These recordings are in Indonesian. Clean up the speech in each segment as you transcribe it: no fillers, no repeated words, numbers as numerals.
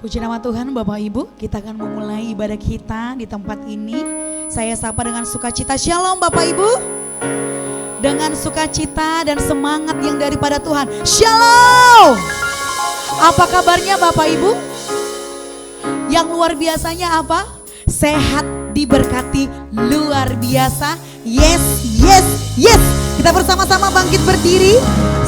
Puji nama Tuhan Bapak Ibu, kita akan memulai ibadah kita di tempat ini. Saya sapa dengan sukacita, Shalom Bapak Ibu. Dengan sukacita dan semangat yang daripada Tuhan, Shalom. Apa kabarnya Bapak Ibu? Yang luar biasanya apa? Sehat, diberkati, luar biasa. Yes, yes, yes. Kita bersama-sama bangkit berdiri.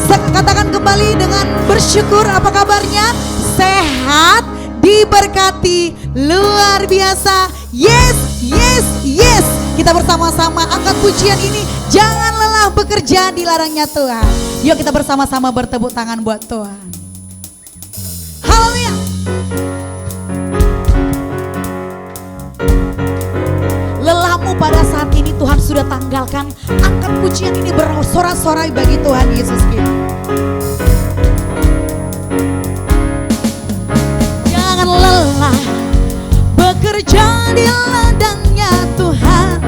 Katakan kembali dengan bersyukur, apa kabarnya? Sehat, diberkati, luar biasa. Yes, yes, yes. Kita bersama-sama angkat pujian ini. Jangan lelah bekerja di ladangnya Tuhan. Yuk kita bersama-sama bertepuk tangan buat Tuhan. Haleluya. Lelahmu pada saat ini Tuhan sudah tanggalkan. Angkat pujian ini bersorak-sorai bagi Tuhan Yesus kita. Jangan lelah bekerja di ladangnya Tuhan.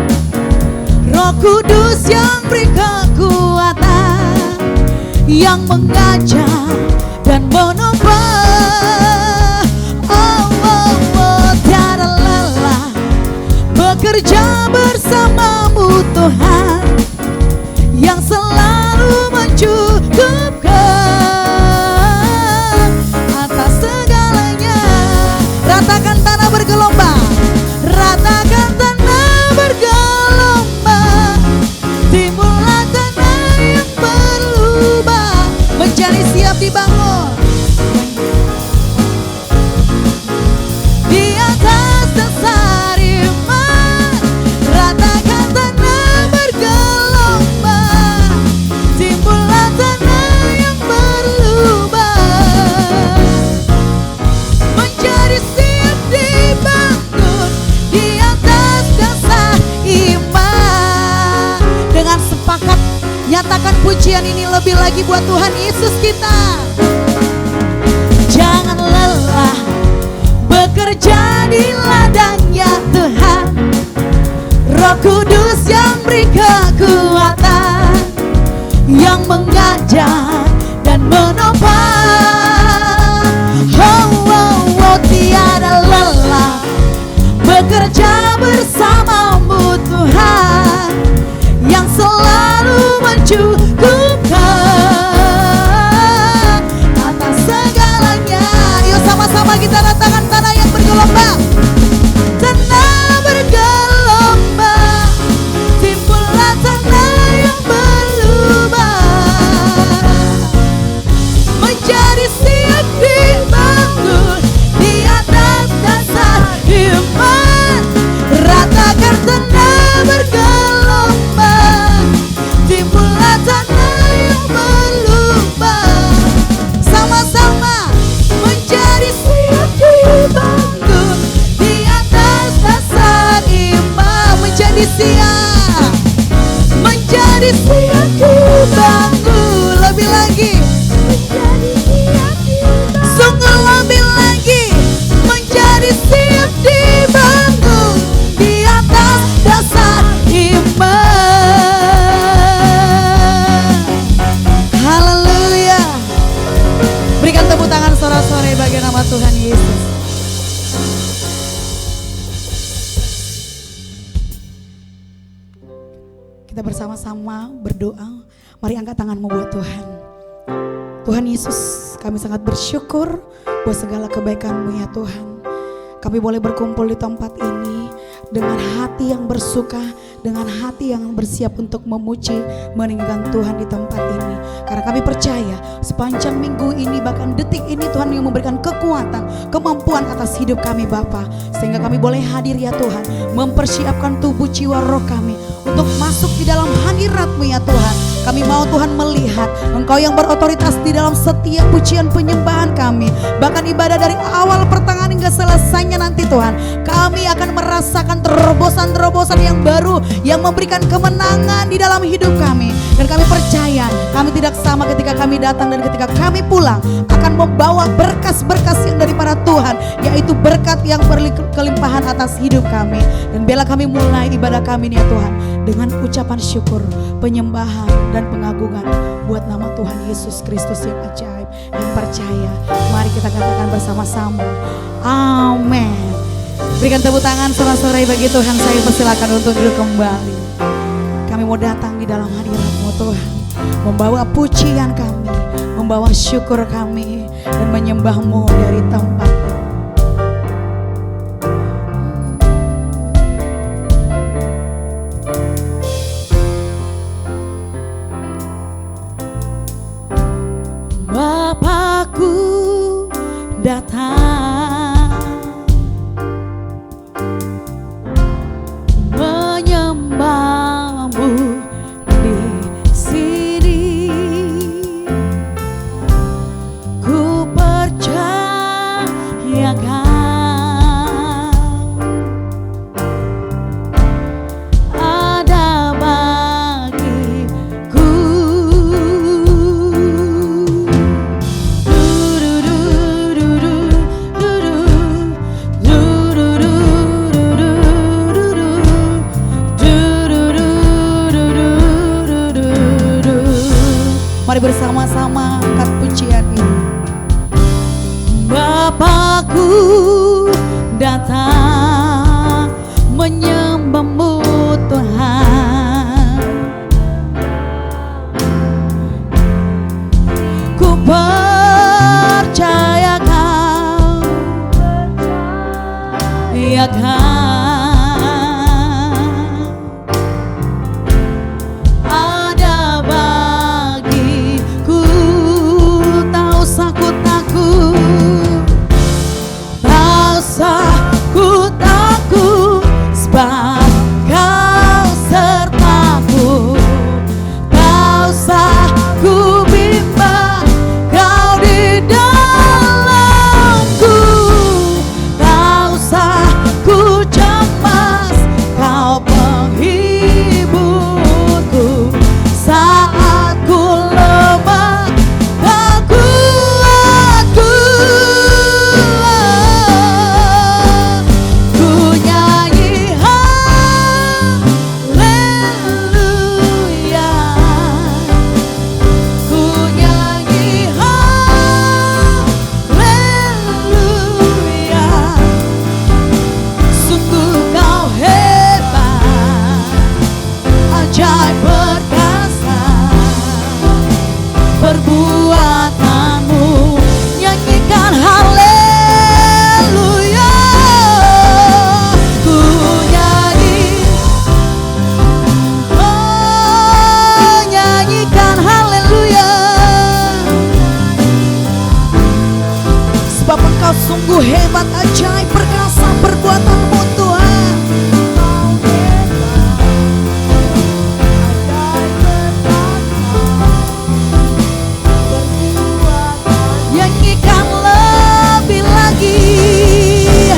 Roh Kudus yang beri kekuatan, yang mengajar dan menopang. Oh, oh, oh, tiada lelah bekerja bersamamu Tuhan, yang selalu mencukupkan atas segalanya. Ratakan tanah bergelombang, ratakan tanah bergelombang, timbullah tanah yang berubah menjadi siap dibangun. Di atas dasar iman, ratakan tanah bergelombang, timbullah tanah yang berubah menjadi siap dibangun. Di atas dasar iman. Dengan sepakat nyatakan pujian ini lebih lagi buat Tuhan Yesus kita. Jangan lelah bekerja di ladangnya Tuhan. Roh Kudus yang beri kekuatan, yang mengajar dan menopang. Oh, oh, oh, tiada lelah bekerja bersamamu Tuhan, yang selalu mencukupkan atas segalanya. Yuk sama-sama kita ratakan tanah yang bergelombang. Tanah bergelombang, timbullah tanah yang berubah menjadi siap dibangun. Di atas dasar iman, ratakan tanah bergelombang, timbullah tanah yang berubah. Sama-sama menjadi siap dibangun. Di atas dasar iman, menjadi siap, menjadi siap dibangun. Lebih lagi, menjadi siap dibangun. Sungguh lebih lagi, menjadi siap dibangun. Di atas dasar iman. Haleluya. Berikan tepuk tangan sorak-sorai bagi nama Tuhan Yesus. Kita bersama-sama berdoa. Mari angkat tanganmu buat Tuhan. Tuhan Yesus, kami sangat bersyukur buat segala kebaikan-Mu ya Tuhan. Kami boleh berkumpul di tempat ini dengan hati yang bersuka, dengan hati yang bersiap untuk memuji, meninggikan Tuhan di tempat ini. Karena kami percaya sepanjang minggu ini, bahkan detik ini Tuhan yang memberikan kekuatan, kemampuan atas hidup kami Bapa. Sehingga kami boleh hadir ya Tuhan, mempersiapkan tubuh jiwa roh kami untuk masuk di dalam hadirat-Mu ya Tuhan. Kami mau Tuhan melihat Engkau yang berotoritas di dalam setiap pujian penyembahan kami. Bahkan ibadah dari awal pertengahan hingga selesainya nanti Tuhan, kami akan merasakan terobosan-terobosan yang baru yang memberikan kemenangan di dalam hidup kami. Dan kami percaya kami tidak sama ketika kami datang dan ketika kami pulang, akan membawa berkas-berkas yang daripada Tuhan, yaitu berkat yang berkelimpahan atas hidup kami. Dan bila kami mulai ibadah kami nih ya Tuhan, dengan ucapan syukur, penyembahan dan pengagungan, buat nama Tuhan Yesus Kristus yang ajaib. Yang percaya, mari kita katakan bersama-sama, amin. Berikan tepuk tangan sorak-sorai bagi Tuhan. Saya persilakan untuk duduk kembali. Kami mau datang di dalam hadirat-Mu Tuhan, membawa pujian kami, membawa syukur kami, dan menyembah-Mu dari tempat ini. Bapakku datang menyembah-Mu di sini. Ku percayakan ada bagiku. Mari bersama-sama angkat pujian ini. Bapakku datang menyembah-Mu Tuhan. Ku percayakan, ya kan, sungguh hebat, ajaib, perkasa perbuatan-Mu Tuhan. Nyanyikan lebih lagi,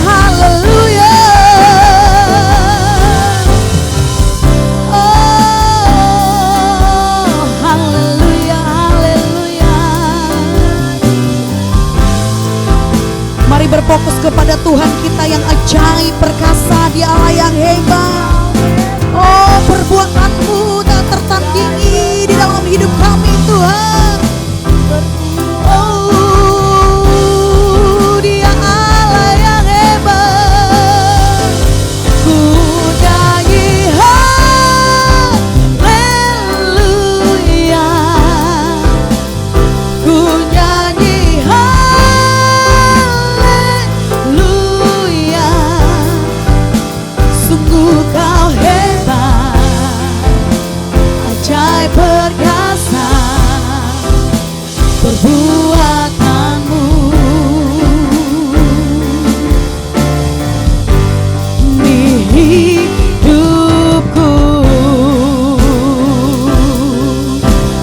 haleluya. Oh, haleluya, haleluya. Mari berfokus kepada Tuhan kita yang ajaib, perkasa, Dia Allah yang hebat. Oh, perbuatan-Mu tak tertandingi di dalam hidup kami Tuhan. Oh, Dia Allah yang hebat. Ku nyanyi haleluya. Ku nyanyi haleluya. Sungguh Kau hebat, ajaib, perkasa perbuatan-Mu di hidupku.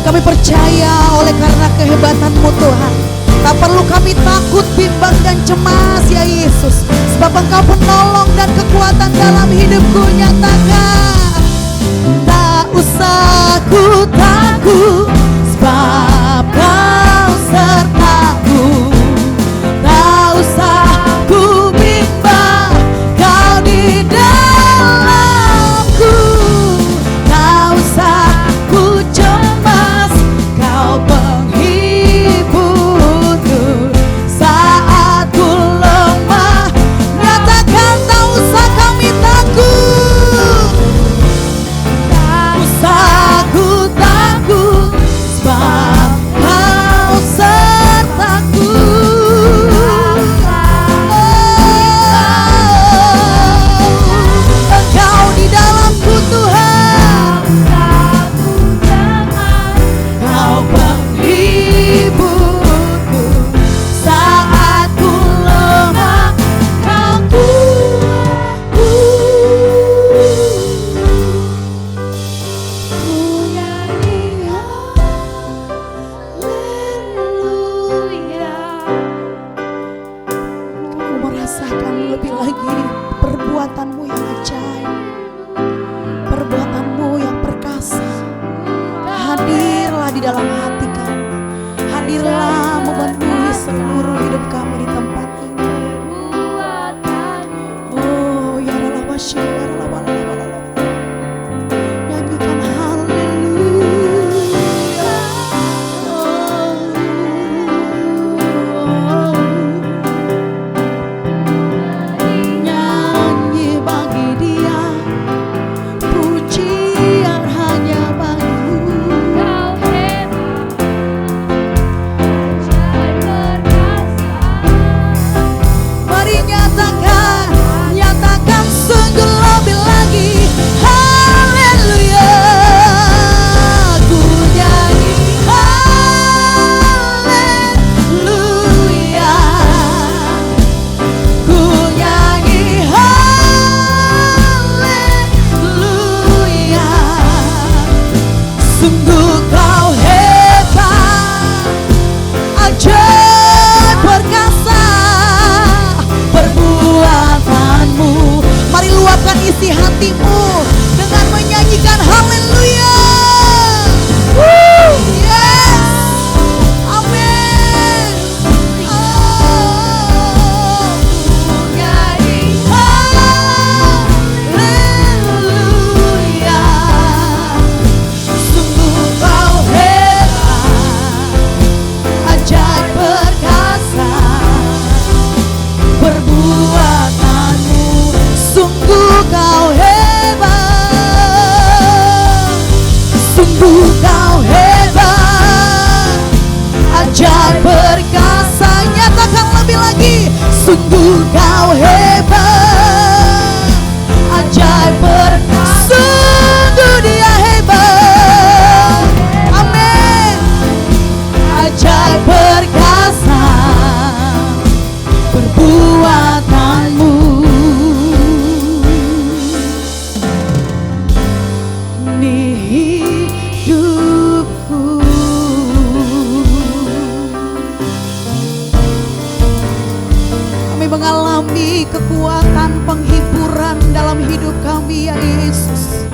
Kami percaya oleh karena kehebatan-Mu Tuhan, tak perlu kami takut, bimbang dan cemas ya Yesus, sebab Engkau penolong dan kekuatan dalam hidupku. Nyatakan, tak usah ku takut, sebab Kau sertaku. Tak usah ku bimbang, Kau di dalamku. Tak usah ku cemas, Kau Nyanyikan haleluya. Nyanyi bagi Dia, pujian hanya bagimu. Kau hebat, ajaib perkasa. Mari nyatakan sungguh lebih lagi. Haleluya. Ku nyanyi haleluya. Ku nyanyi haleluya. Sungguh kau hebat, ajaib perkasa perbuatanmu. Mari luapkan isi hatimu dengan menyanyikan haleluya. Yes, amin. Nyanyi haleluya. Sungguh kau hebat, ajaib perkasa perbuatanmu. Sungguh kau hebat, sungguh kau hebat, ajaib perkasa. Nyatakan lebih lagi, sungguh kau hebat, ajaib perkasa. Sungguh Dia hebat, amin. Ajaib perkasa perbuatanmu. Di hidupku kami mengalami kekuatan penghiburan dalam hidup kami ya Yesus.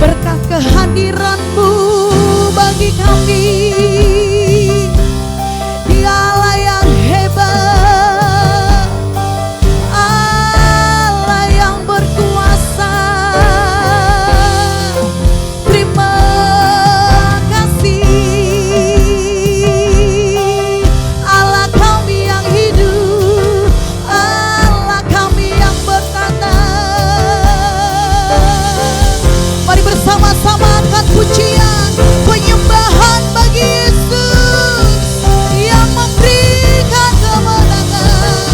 Berkat kehadiran-Mu bagi kami, Dialah yang hebat, Allah yang berkuasa. Terima kasih Allah kami yang hidup, Allah kami yang bertata. Mari bersama-sama angkat pujian, penyembahan bagi Yesus yang memberikan kemenangan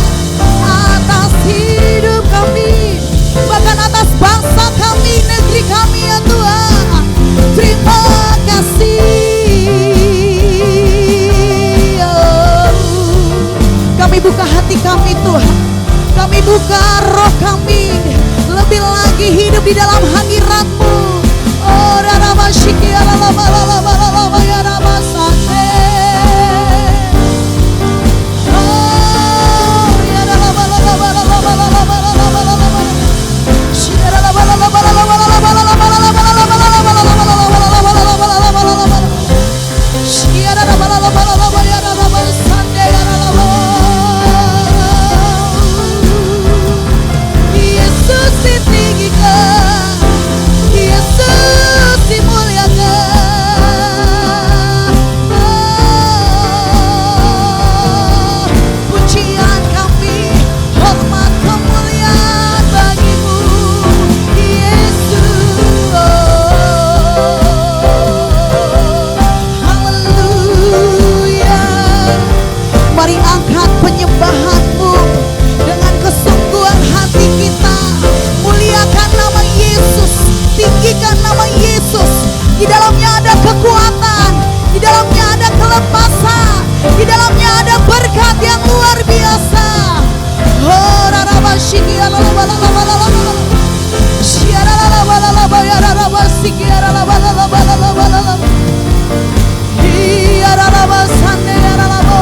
atas hidup kami, bahkan atas bangsa kami, negeri kami ya Tuhan. Terima kasih. Oh, kami buka hati kami Tuhan, kami buka roh kami, lebih lagi hidup di dalam hadirat-Mu. Oh, Rama Shiki Alala ya Rama Sande. Oh, ya Rama Yesus ditinggikan, Yesus dimuliakan. Oh, pujian kami, hormat kemuliaan bagi-Mu Yesus. Haleluya. Mari angkat penyembahan-Mu dengan kesungguhan hati kita. Muliakan nama Yesus, tinggikan nama Yesus. Di dalamnya ada kekuatan, di dalamnya ada kelepasan, di dalamnya ada berkat yang luar biasa. Oh, Rarabashiki Alalabalalabalala, Shiaralabalala ya Rarabashiki Alalabalalabalala, Hiaralabasande Aralabo.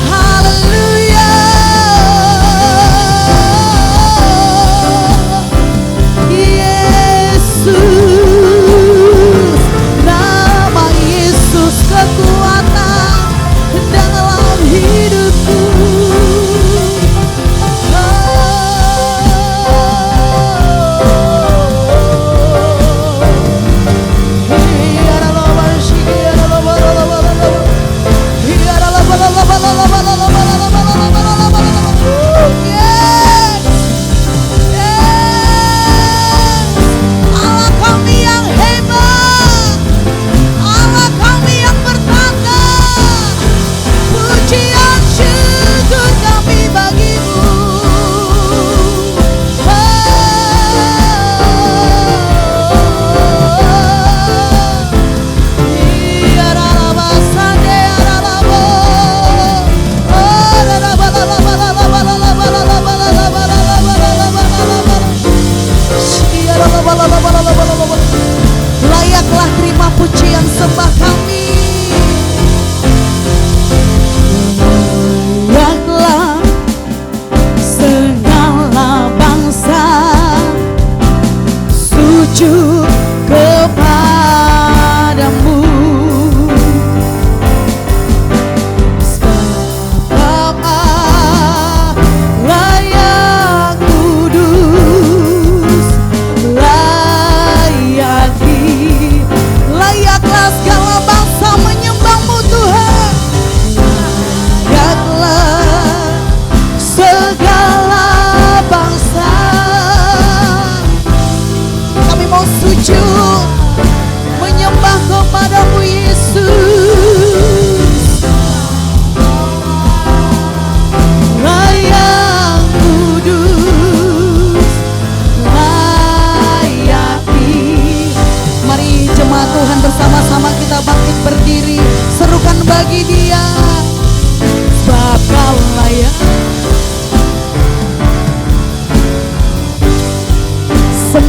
Haleluya. Yesus, nama Yesus kekuatan dalam hidupku. Oh,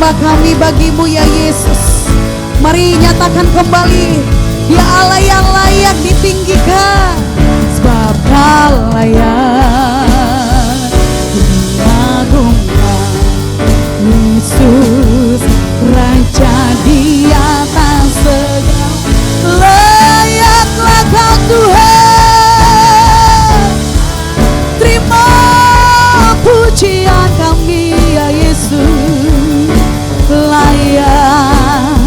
menyembah kami bagimu ya Yesus. Mari nyatakan kembali, Dia Allah yang layak ditinggikan, sebab Kau layak diagungkan. Yesus Raja di atas segala, layaklah Kau Tuhan. Terima pujian kami ya Yesus, layak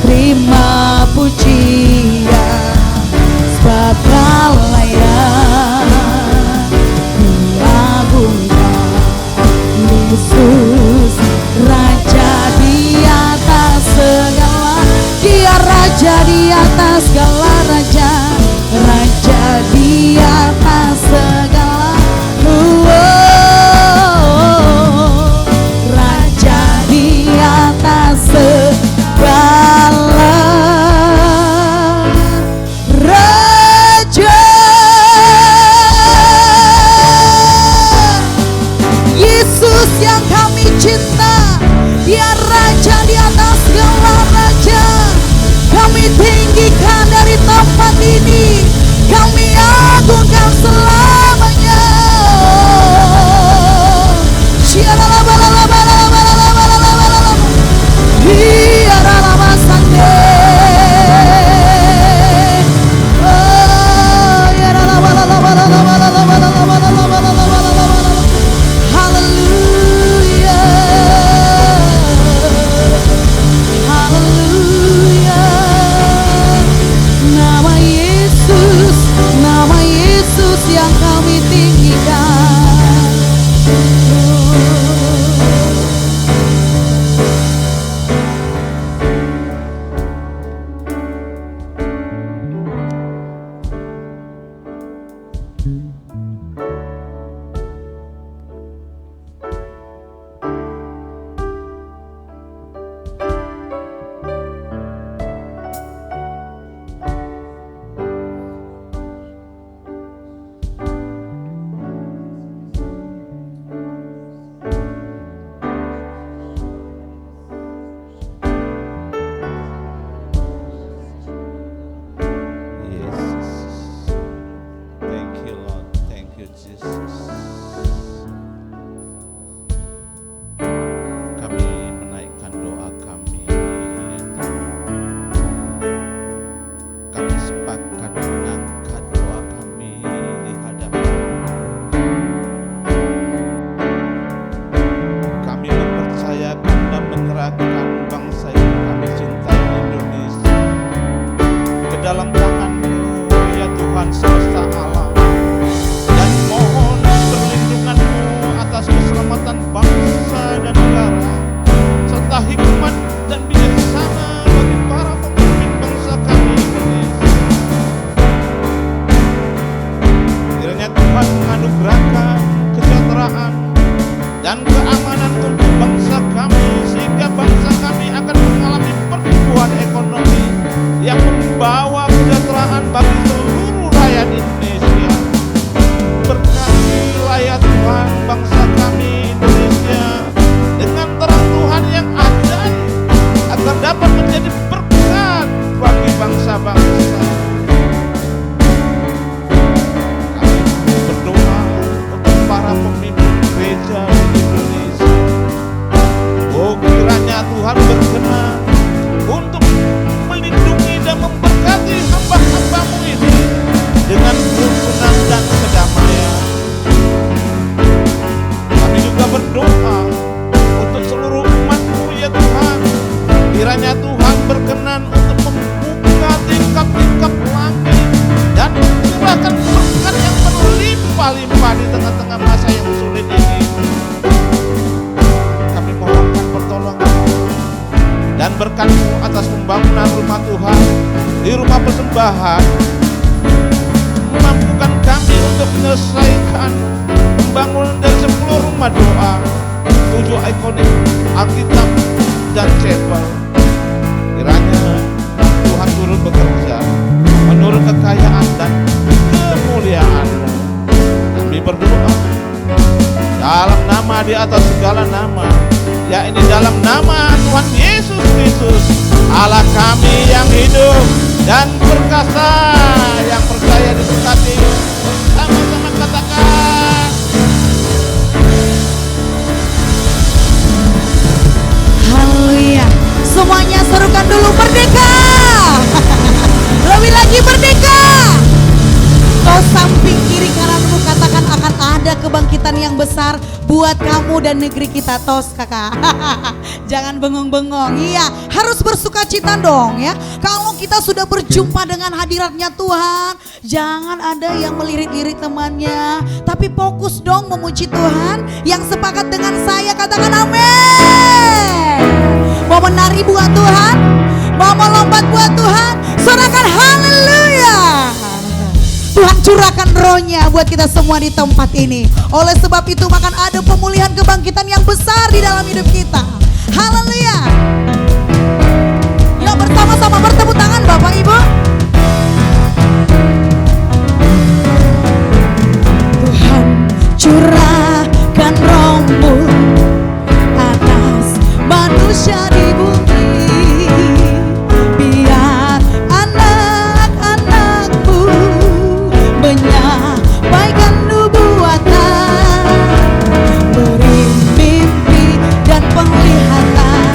terima pujian, sebab Kau layak diagungkan. Yesus Raja di atas segala, Dia Raja di atas segala raja, Raja di atas segala, Raja di atas segala raja. Yesus yang kami cinta, Dia Raja di atas segala raja. Kami tinggikan dari tempat ini, kami agungkan selamanya. Nama Yesus yang kami tinggikan. Mampukan kami untuk menyelesaikan pembangunan dari 10 rumah doa, 7 ikonik Alkitab dan chapel. Kiranya Tuhan turut bekerja menurut kekayaan dan kemuliaan-Mu. Kami berdoa dalam nama di atas segala nama, Ya ini dalam nama Tuhan Yesus Kristus, Allah kami yang hidup dan perkasa, yang percaya diberkati. Sama-sama katakan. Haleluya. Semuanya serukan dulu merdeka. Lebih lagi merdeka. Kau samping kiri kananmu katakan akan ada kebangkitan yang besar buat kamu dan negeri kita. Tos kakak. Jangan bengong-bengong. Iya, harus bersukacita dong ya. Kalau kita sudah berjumpa dengan hadiratnya Tuhan, jangan ada yang melirik-lirik temannya, tapi fokus dong memuji Tuhan. Yang sepakat dengan saya katakan amin. Mau menari buat Tuhan, mau melompat buat Tuhan, sorakan haleluya. Tuhan curahkan rohnya buat kita semua di tempat ini. Oleh sebab itu akan ada pemulihan kebangkitan yang besar di dalam hidup kita. Haleluya. Yuk bersama-sama bertepuk tangan Bapak Ibu. Tuhan curahkan rohmu atas manusia di bumi, biar anak-anakmu menyampaikan nubuatan, beri mimpi dan penglihatan,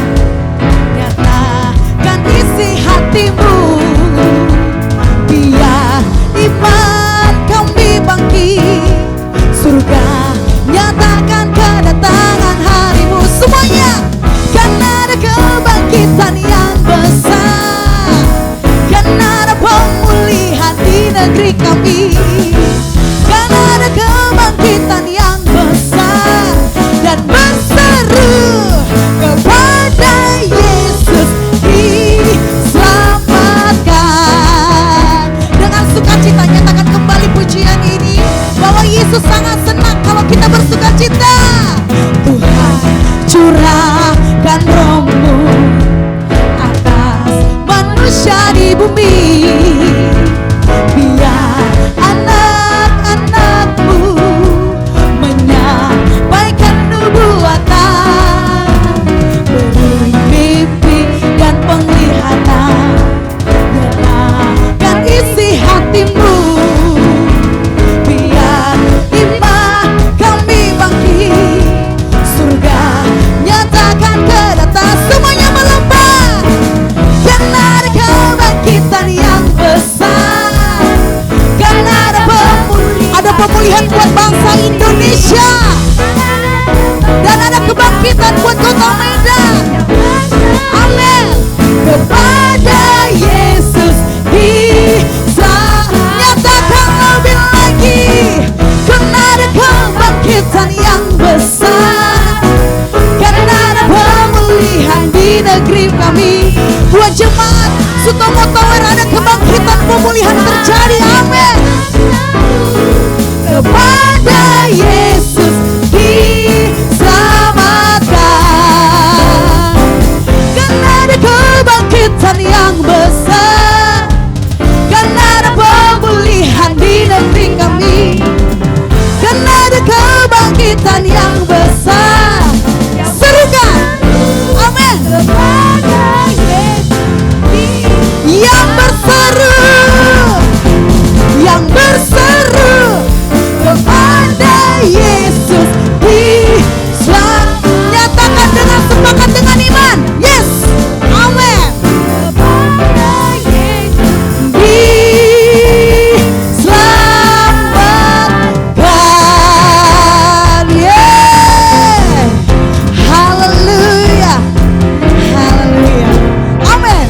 nyatakan isi hatimu, biar iman kami bangkit, surga nyatakan kedatangan harimu. Semuanya kan ada kebangkitan yang besar, kan ada pemulihan di negeri kami, kan ada kebangkitan yang besar, dan berseru kepada Yesus diselamatkan. Dengan sukacita nyatakan kembali pujian ini, bahwa Yesus sangat senang kalau kita bersukacita. Tuhan curahkan rohmu atas manusia di bumi, biar anak-anakmu menyampaikan nubuatan, beri mimpi dan penglihatan, nyatakan isi hatimu, biar iman kami bangkit, surga nyatakan kedatangan. Semuanya melompat. Kan ada kebangkitan yang besar, kan ada pemulihan buat bangsa Indonesia, dan ada kebangkitan buat kota Medan. Amin. Kepada Yesus bisa nyatakan lebih lagi, kan ada kebangkitan yang besar, kan ada pemulihan di negeri kami. Buat jemaat Sutomo Tower ada kebangkitan pemulihan terjadi. Amin. Kepada Yesus diselamatkan, kan ada kebangkitan yang besar, kan ada pemulihan di negeri kami, kan ada kebangkitan yang besar. Serukan amin. Yang berseru, yang berseru kepada Yesus diselamatkan. Nyatakan dengan sepakat dengan iman. Yes, amin. Diselamatkan. Yeah. Haleluya. Haleluya. Amin.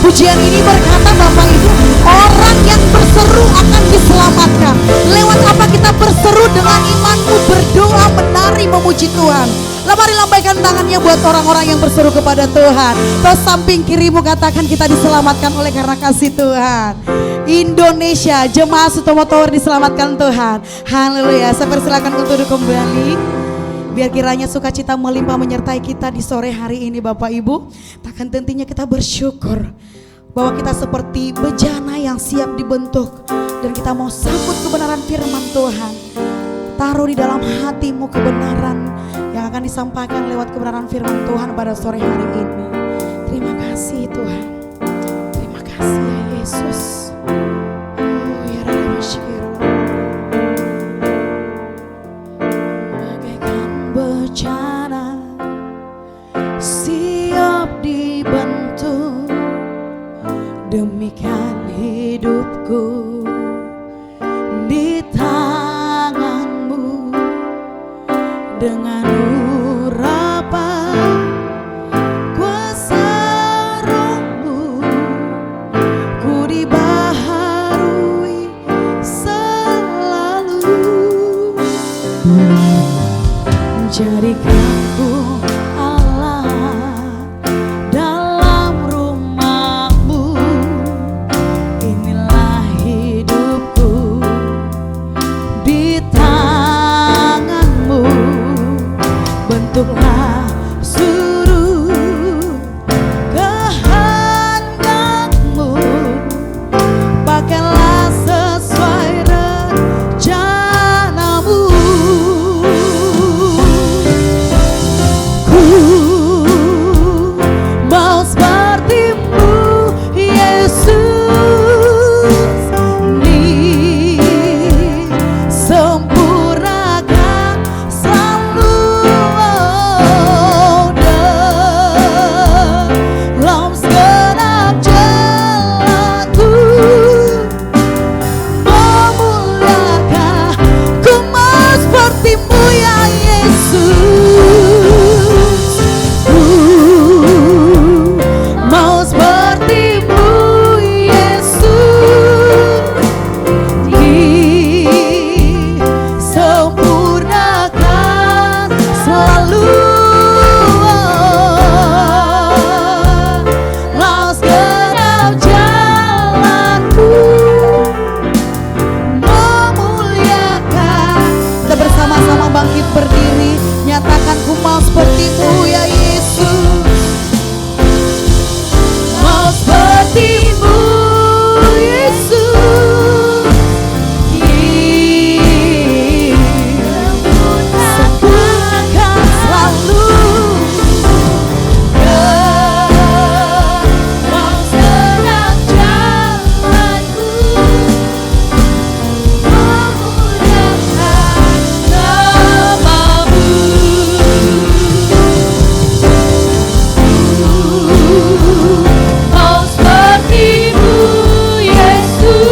Pujian ini berkata Bapak Ibu, orang yang berseru akan diselamatkan. Lewat apa kita berseru? Dengan imanmu berdoa, menari, memuji Tuhan. Mari lambaikan tangannya buat orang-orang yang berseru kepada Tuhan. Terus samping kirimu katakan kita diselamatkan oleh karena kasih Tuhan. Indonesia, jemaat Sutomo Tower diselamatkan Tuhan. Haleluya. Saya persilakan untuk duduk kembali. Biar kiranya sukacita melimpah menyertai kita di sore hari ini Bapak Ibu. Takkan tentunya kita bersyukur bahwa kita seperti bejana yang siap dibentuk, dan kita mau sambut kebenaran firman Tuhan. Taruh di dalam hatimu kebenaran yang akan disampaikan lewat kebenaran firman Tuhan pada sore hari ini. Terima kasih Tuhan. Terima kasih ya Yesus. Oh ya Rabbashir. Bagaikan bencana siap dibentuk, demikian hidupku di tanganmu. Dengan urapan kuasa Roh-Mu, ku dibaharui selalu. Jadikanku Allah dalam rumah-Mu, inilah hidupku di tangan-Mu. Bentuklah suruh kehendak-Mu, pakailah sesuai rencana-Mu. Ku mau seperti-Mu Yesus, disempurnakan selalu dalam segenap jalanku. Memuliakan, ku mau seperti-Mu ya Yesus. Ku mau seperti-Mu Yesus, disempurnakan selalu dalam segenap jalanku. Memuliakan. Kita bersama-sama bangkit berdiri, nyatakan ku mau seperti-Mu ya Yesus. Mau seperti-Mu Yesus, sempurnakan selalu dalam segenap jalanku. Memuliakan nama-Mu. Mau seperti-Mu Yesus,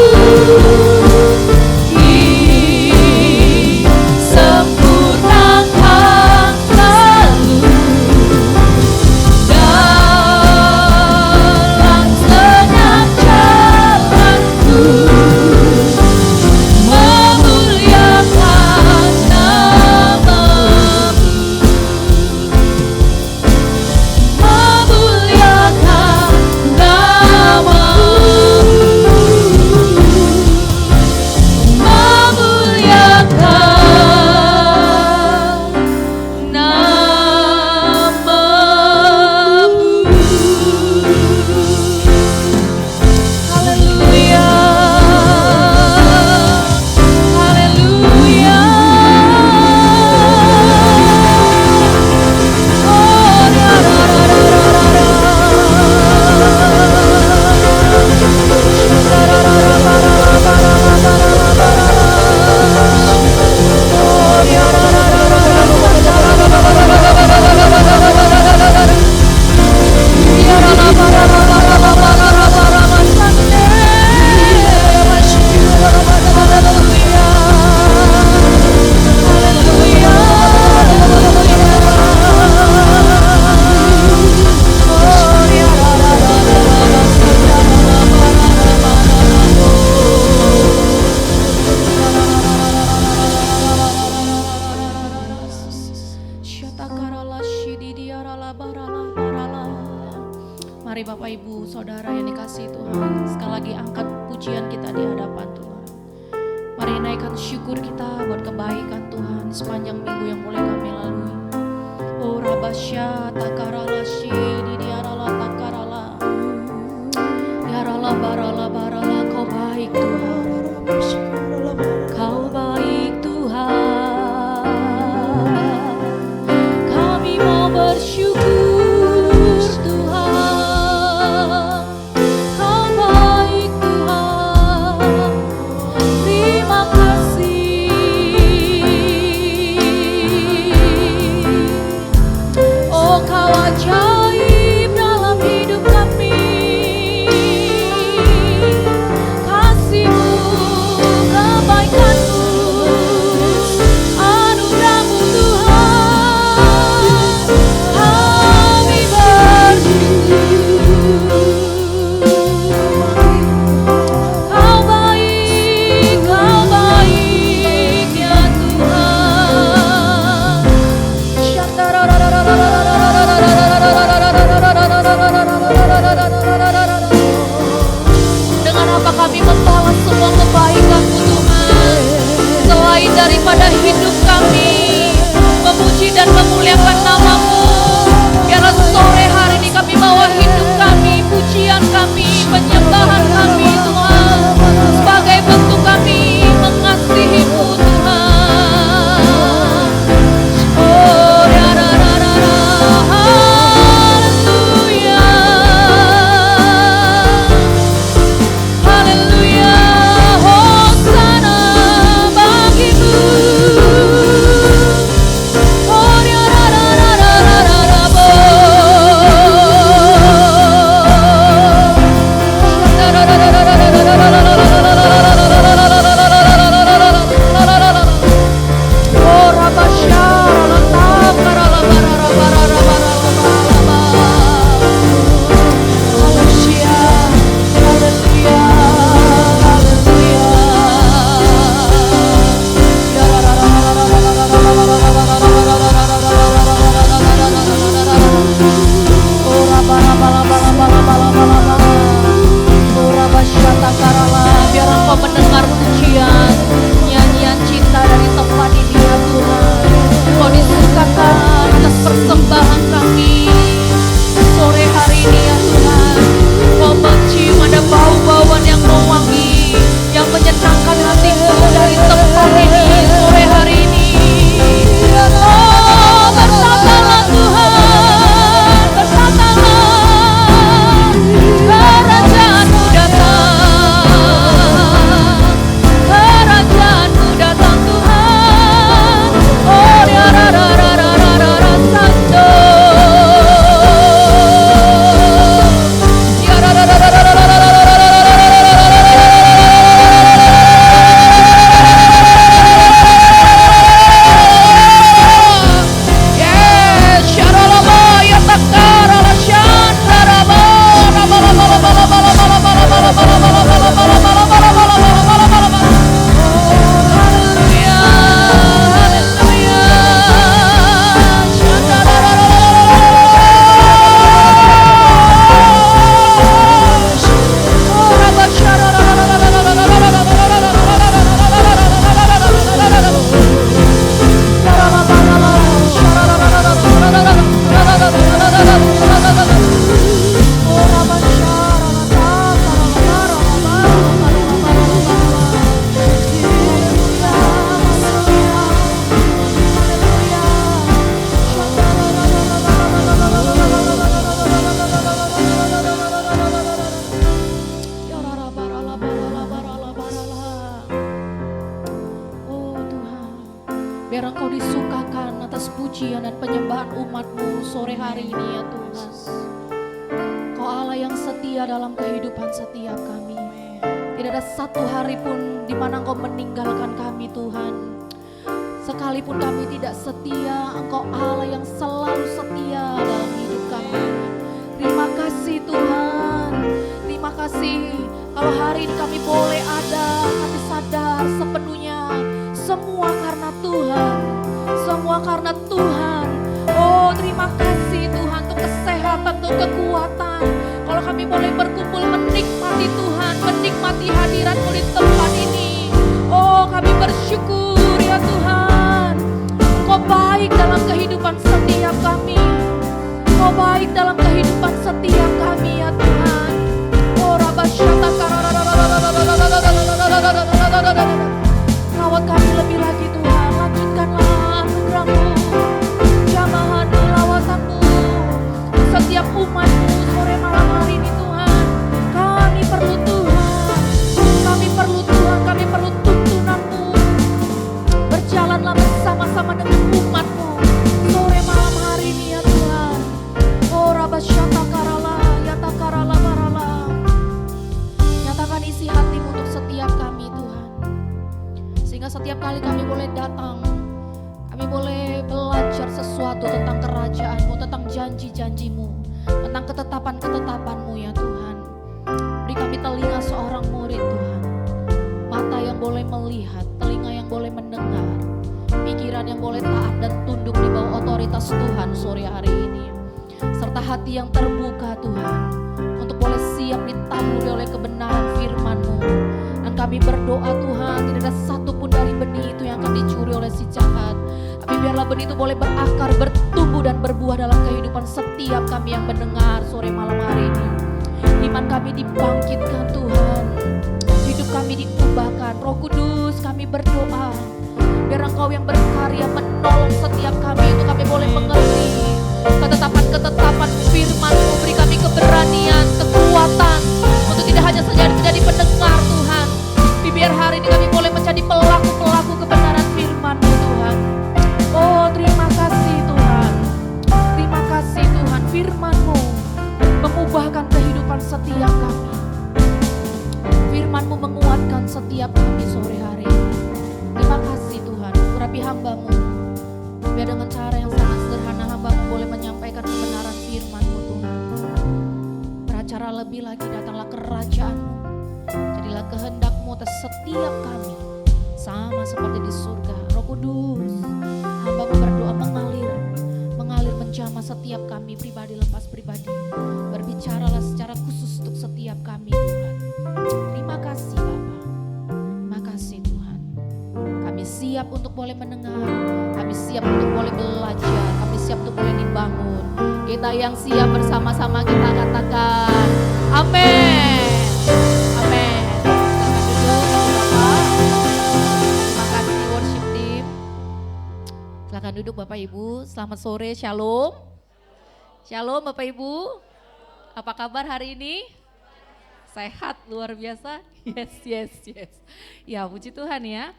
disempurnakan selalu dalam segenap jalanku. Memuliakan nama-Mu. Memuliakan nama-Mu. Memuliakan nama-Mu. Haleluya. Haleluya. Oh, Mari Bapak Ibu Saudara yang dikasihi Tuhan, sekali lagi angkat pujian kita di hadapan Tuhan. Mari naikkan syukur kita buat kebaikan Tuhan sepanjang minggu yang boleh kami lalui. Oh Rabasya takarala shidi diarala takarala, diarala barala barala. Kau baik Tuhan, Kau baik Tuhan. bersyukur Tuhan, Kau baik Tuhan, terima kasih. Oh Kau ajaib dalam hidup kami, kasih-Mu, kebaikan-Mu, anugerah-Mu Tuhan, kami bersyukur. Kau baik ya Tuhan. Dengan apa kami membalas semua kebaikan-Mu Tuhan, selain daripada hidup kami memuji dan memuliakan nama-Mu. Biarlah sore hari ini kami bawa hidup kami, pujian kami, penyembahan kami Tuhan, sebagai bentuk kami mengasihi-Mu Tuhan. Oh ya ra ra ra ra, haleluya, haleluya, hosana bagi-Mu. Oh ya ra ra ra ra ra ra ra bo. Oh rabasyara la takara la bara ra bara ra bara la bara la ba. Haleluya, haleluya, haleluya. Ya ra ra ra ra ra ra ra ra ra ra ra ra ra ra ra. Oh rabala-bala-bala-bala-bala-bala-bala. Oh rabasyatakarala. Biar Engkau mendengar pujian, nyanyian cinta dari tempat ini ya Tuhan. Engkau disukakan atas persembahan kami sore hari ini ya Tuhan. Engkau mencium ada bau-bauan yang mewangi, yang menyenangkan hatiku dari tempat ini sore hari ini. Oh bersabdalah Tuhan, bersabdalah, kerajaan-Mu datang, kerajaan-Mu datang Tuhan. Oh ya ra ra ra ra ra ra ra santo, ya ra ra ra ra ra ra ra ra ra ra ra. Yes, syaralaba ya takara la syandaraba la bala bala bala bala bala bala bala bala bala bala bala bala bala bala bala bala bala bala. Haleluya, haleluya. Oh Tuhan, biar Engkau disukakan atas pujian dan penyembahan umat-Mu sore hari ini ya Tuhan. Kau Allah yang setia dalam kehidupan setiap kami. Tidak ada satu hari pun di mana Engkau meninggalkan kami Tuhan. Sekalipun kami tidak setia, Engkau Allah yang selalu setia dalam hidup kami. Terima kasih Tuhan, terima kasih. Kalau hari ini kami boleh ada, kami sadar sepenuhnya semua karena Tuhan, semua karena Tuhan. Oh terima kasih Tuhan untuk kesehatan, untuk kekuatan. Kalau kami boleh berkumpul menikmati Tuhan, menikmati hadirat-Mu di tempat ini. Oh kami bersyukur ya Tuhan. Engkau baik dalam kehidupan setiap kami. Engkau baik dalam kehidupan setiap kami ya Tuhan. Oh rabasyata rawat kami lebih lagi Tuhan. Lanjutkanlah anugerah-Mu, jamahan-Mu, lawatan-Mu janji-janji-Mu, tentang ketetapan-ketetapan-Mu ya Tuhan. Beri kami telinga seorang murid Tuhan, mata yang boleh melihat, telinga yang boleh mendengar, pikiran yang boleh taat dan tunduk di bawah otoritas Tuhan sore hari ini. Serta hati yang terbuka Tuhan, untuk boleh siap ditaburi oleh kebenaran firman-Mu. Dan kami berdoa Tuhan, tidak ada satupun dari benih itu yang akan dicuri oleh si jahat. Tapi biarlah benih itu boleh berakar, bertumbuh dan berbuah dalam kehidupan setiap kami yang mendengar sore malam hari ini. Iman kami dibangkitkan Tuhan, hidup kami diubahkan. Roh Kudus, kami berdoa, biar Engkau yang berkarya menolong setiap kami itu kami boleh mengerti ketetapan-ketetapan firman-Mu. Beri kami keberanian, kekuatan untuk tidak hanya saja menjadi pendengar Tuhan, tapi biar hari ini kami boleh menjadi pelaku-pelaku kebenaran firman-Mu Tuhan. Oh terima kasih Tuhan, terima kasih Tuhan, firman-Mu mengubahkan kehidupan setiap kami. Firman-Mu menguatkan setiap kami sore hari ini. Terima kasih Tuhan, urapi hamba-Mu, biar dengan cara yang sangat sederhana hamba-Mu boleh menyampaikan kebenaran firman-Mu Tuhan. Beracara lebih lagi, datanglah kerajaan-Mu, jadilah kehendak-Mu atas setiap kami, sama seperti di surga. Roh Kudus, hamba-Mu berdoa mengalir menjamah setiap kami pribadi lepas pribadi. Berbicaralah secara khusus untuk setiap kami Tuhan. Terima kasih Bapa, terima kasih Tuhan. Kami siap untuk boleh mendengar, kami siap untuk boleh belajar, kami siap untuk boleh dibangun. Kita yang siap bersama-sama kita katakan amin. Amin. Silakan duduk Bapak. Terima kasih worship team. Silakan duduk Bapak Ibu. Selamat sore, shalom. Shalom Bapak Ibu. Apa kabar hari ini? Sehat, luar biasa. Yes. Ya puji Tuhan ya.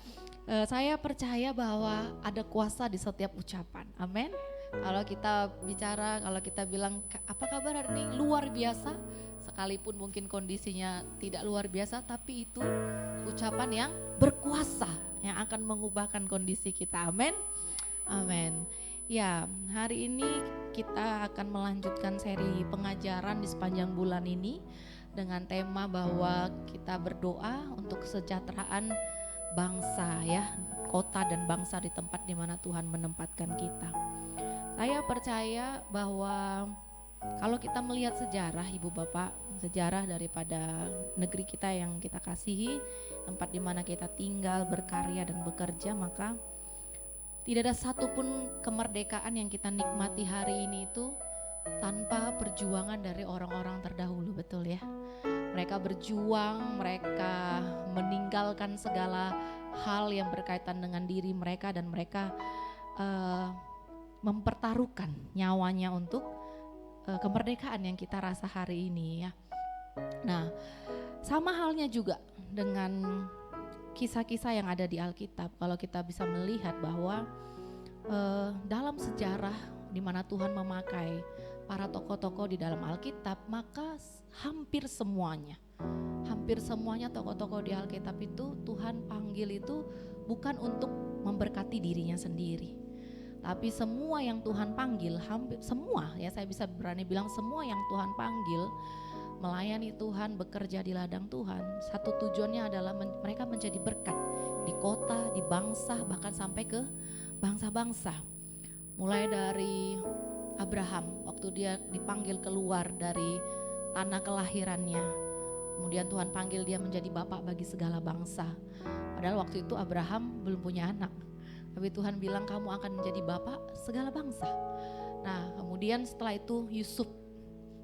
Saya percaya bahwa ada kuasa di setiap ucapan. Amin. Kalau kita bicara, kalau kita bilang apa kabar hari ini? Luar biasa. Sekalipun mungkin kondisinya tidak luar biasa, tapi itu ucapan yang berkuasa, yang akan mengubahkan kondisi kita. Amin. Amin. Ya, hari ini kita akan melanjutkan seri pengajaran di sepanjang bulan ini dengan tema bahwa kita berdoa untuk kesejahteraan bangsa ya, kota dan bangsa di tempat di mana Tuhan menempatkan kita. Saya percaya bahwa kalau kita melihat sejarah Ibu Bapak, sejarah daripada negeri kita yang kita kasihi, tempat di mana kita tinggal, berkarya dan bekerja, maka tidak ada satupun kemerdekaan yang kita nikmati hari ini itu tanpa perjuangan dari orang-orang terdahulu, betul ya? Mereka berjuang, mereka meninggalkan segala hal yang berkaitan dengan diri mereka dan mereka mempertaruhkan nyawanya untuk kemerdekaan yang kita rasa hari ini ya. Nah, sama halnya juga dengan kisah-kisah yang ada di Alkitab. Kalau kita bisa melihat bahwa dalam sejarah di mana Tuhan memakai para tokoh-tokoh di dalam Alkitab, maka hampir semuanya tokoh-tokoh di Alkitab itu Tuhan panggil itu bukan untuk memberkati dirinya sendiri, tapi semua yang Tuhan panggil, hampir semua ya, saya bisa berani bilang semua yang Tuhan panggil melayani Tuhan, bekerja di ladang Tuhan, satu tujuannya adalah mereka menjadi berkat di kota, di bangsa, bahkan sampai ke bangsa-bangsa. Mulai dari Abraham waktu dia dipanggil keluar dari tanah kelahirannya, kemudian Tuhan panggil dia menjadi bapak bagi segala bangsa. Padahal waktu itu Abraham belum punya anak, tapi Tuhan bilang kamu akan menjadi bapak segala bangsa. Nah kemudian setelah itu Yusuf,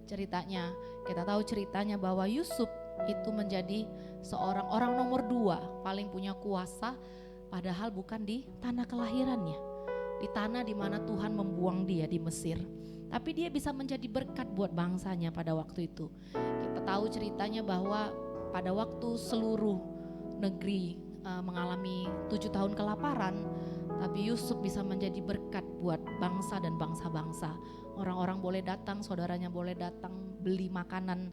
ceritanya kita tahu ceritanya bahwa Yusuf itu menjadi seorang orang nomor 2 paling punya kuasa, padahal bukan di tanah kelahirannya, di tanah di mana Tuhan membuang dia di Mesir. Tapi dia bisa menjadi berkat buat bangsanya pada waktu itu. Kita tahu ceritanya bahwa pada waktu seluruh negeri mengalami 7 tahun kelaparan, tapi Yusuf bisa menjadi berkat buat bangsa dan bangsa-bangsa. Orang-orang boleh datang, saudaranya boleh datang beli makanan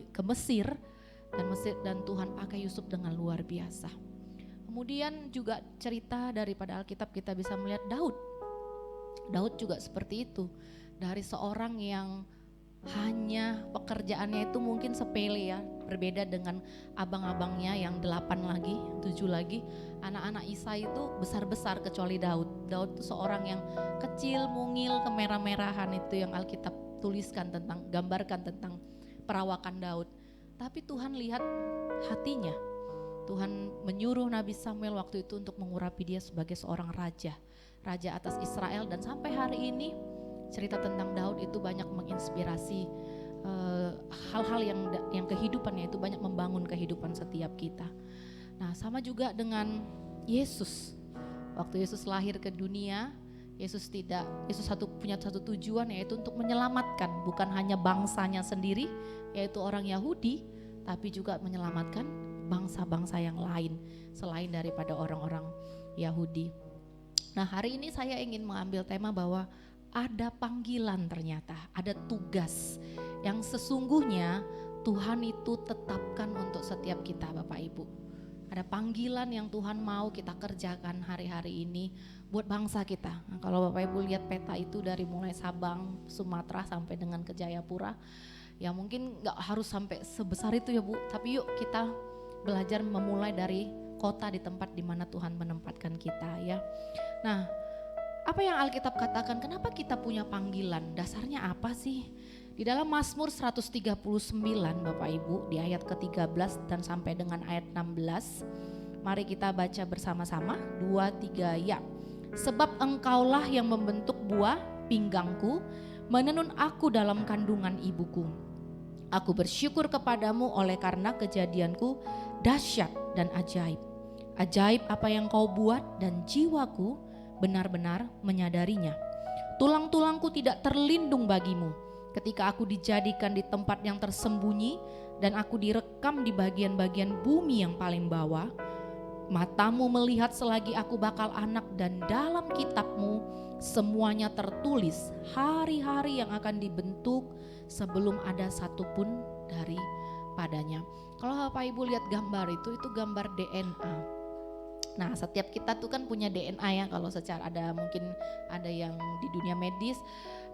ke Mesir, dan Tuhan pakai Yusuf dengan luar biasa. Kemudian juga cerita daripada Alkitab kita bisa melihat Daud. Daud juga seperti itu. Dari seorang yang hanya pekerjaannya itu mungkin sepele ya, berbeda dengan abang-abangnya yang 8 lagi, 7 lagi. Anak-anak Isai itu besar-besar kecuali Daud. Daud itu seorang yang kecil, mungil, kemerah-merahan, itu yang Alkitab tuliskan tentang, gambarkan tentang perawakan Daud. Tapi Tuhan lihat hatinya. Tuhan menyuruh Nabi Samuel waktu itu untuk mengurapi dia sebagai seorang raja atas Israel. Dan sampai hari ini cerita tentang Daud itu banyak menginspirasi hal-hal yang kehidupannya itu banyak membangun kehidupan setiap kita. Nah, sama juga dengan Yesus. Waktu Yesus lahir ke dunia, Yesus punya satu tujuan, yaitu untuk menyelamatkan bukan hanya bangsanya sendiri, yaitu orang Yahudi, tapi juga menyelamatkan bangsa-bangsa yang lain selain daripada orang-orang Yahudi. Nah, hari ini saya ingin mengambil tema bahwa ada panggilan, ternyata ada tugas yang sesungguhnya Tuhan itu tetapkan untuk setiap kita, Bapak Ibu. Ada panggilan yang Tuhan mau kita kerjakan hari-hari ini buat bangsa kita. Nah, kalau Bapak Ibu lihat peta itu dari mulai Sabang, Sumatera sampai dengan ke Jayapura, ya mungkin gak harus sampai sebesar itu ya Bu, tapi yuk kita belajar memulai dari kota di tempat di mana Tuhan menempatkan kita ya. Nah, apa yang Alkitab katakan, kenapa kita punya panggilan? Dasarnya apa sih? Di dalam Mazmur 139 Bapak Ibu, di ayat ke-13 dan sampai dengan ayat 16. Mari kita baca bersama-sama, 2, 3 ya. Sebab engkaulah yang membentuk buah pinggangku, menenun aku dalam kandungan ibuku. Aku bersyukur kepadamu oleh karena kejadianku dahsyat dan ajaib. Ajaib apa yang kau buat dan jiwaku benar-benar menyadarinya. Tulang-tulangku tidak terlindung bagimu ketika aku dijadikan di tempat yang tersembunyi dan aku direkam di bagian-bagian bumi yang paling bawah. Matamu melihat selagi aku bakal anak dan dalam kitabmu semuanya tertulis hari-hari yang akan dibentuk sebelum ada satupun daripadanya. Kalau Bapak Ibu lihat gambar itu gambar DNA. Nah, setiap kita tuh kan punya DNA ya, kalau secara mungkin ada yang di dunia medis.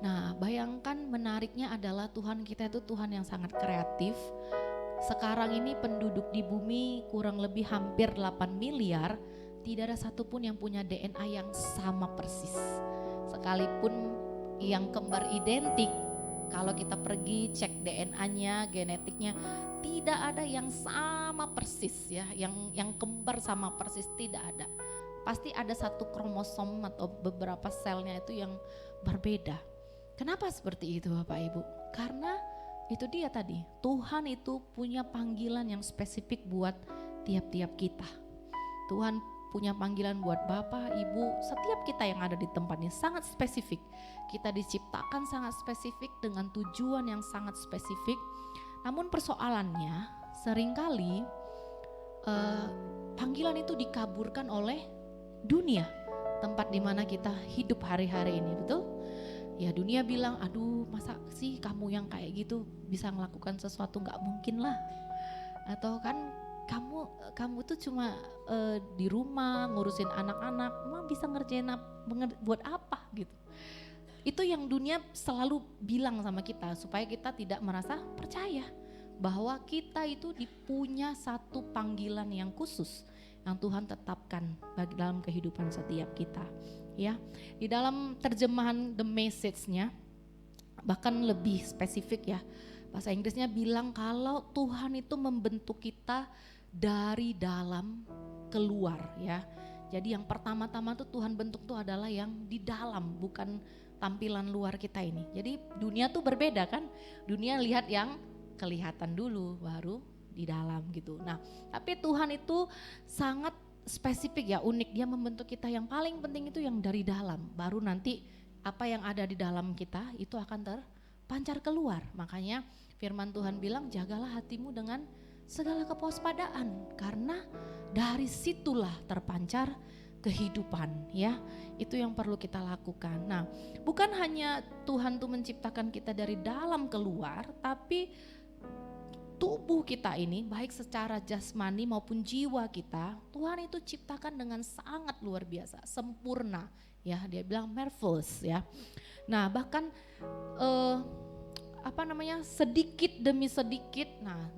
Nah, bayangkan menariknya adalah Tuhan kita itu Tuhan yang sangat kreatif. Sekarang ini penduduk di bumi kurang lebih hampir 8 miliar, tidak ada satupun yang punya DNA yang sama persis. Sekalipun yang kembar identik, kalau kita pergi cek DNA-nya, genetiknya, tidak ada yang sama persis ya, yang kembar sama persis tidak ada. Pasti ada satu kromosom atau beberapa selnya itu yang berbeda. Kenapa seperti itu Bapak Ibu? Karena itu dia tadi, Tuhan itu punya panggilan yang spesifik buat tiap-tiap kita. Tuhan punya panggilan buat Bapak, Ibu, setiap kita yang ada di tempat ini sangat spesifik. Kita diciptakan sangat spesifik dengan tujuan yang sangat spesifik. Namun persoalannya seringkali panggilan itu dikaburkan oleh dunia, tempat di mana kita hidup hari-hari ini, betul? Ya dunia bilang, aduh masa sih kamu yang kayak gitu bisa melakukan sesuatu, gak mungkin lah. Atau kan kamu tuh cuma di rumah ngurusin anak-anak, emang bisa ngerjain buat apa gitu. Itu yang dunia selalu bilang sama kita supaya kita tidak merasa percaya bahwa kita itu dipunya satu panggilan yang khusus yang Tuhan tetapkan bagi dalam kehidupan setiap kita. Ya, di dalam terjemahan The Message-nya bahkan lebih spesifik ya. Bahasa Inggrisnya bilang kalau Tuhan itu membentuk kita dari dalam keluar ya. Jadi yang pertama-tama tuh Tuhan bentuk tuh adalah yang di dalam, bukan tampilan luar kita ini. Jadi dunia tuh berbeda kan, dunia lihat yang kelihatan dulu baru di dalam gitu. Nah tapi Tuhan itu sangat spesifik ya, unik, dia membentuk kita yang paling penting itu yang dari dalam, baru nanti apa yang ada di dalam kita itu akan terpancar keluar. Makanya firman Tuhan bilang jagalah hatimu dengan segala kewaspadaan karena dari situlah terpancar kehidupan ya. Itu yang perlu kita lakukan. Nah bukan hanya Tuhan tuh menciptakan kita dari dalam keluar, tapi tubuh kita ini baik secara jasmani maupun jiwa kita Tuhan itu ciptakan dengan sangat luar biasa, sempurna ya, dia bilang marvelous ya. Nah bahkan sedikit demi sedikit, nah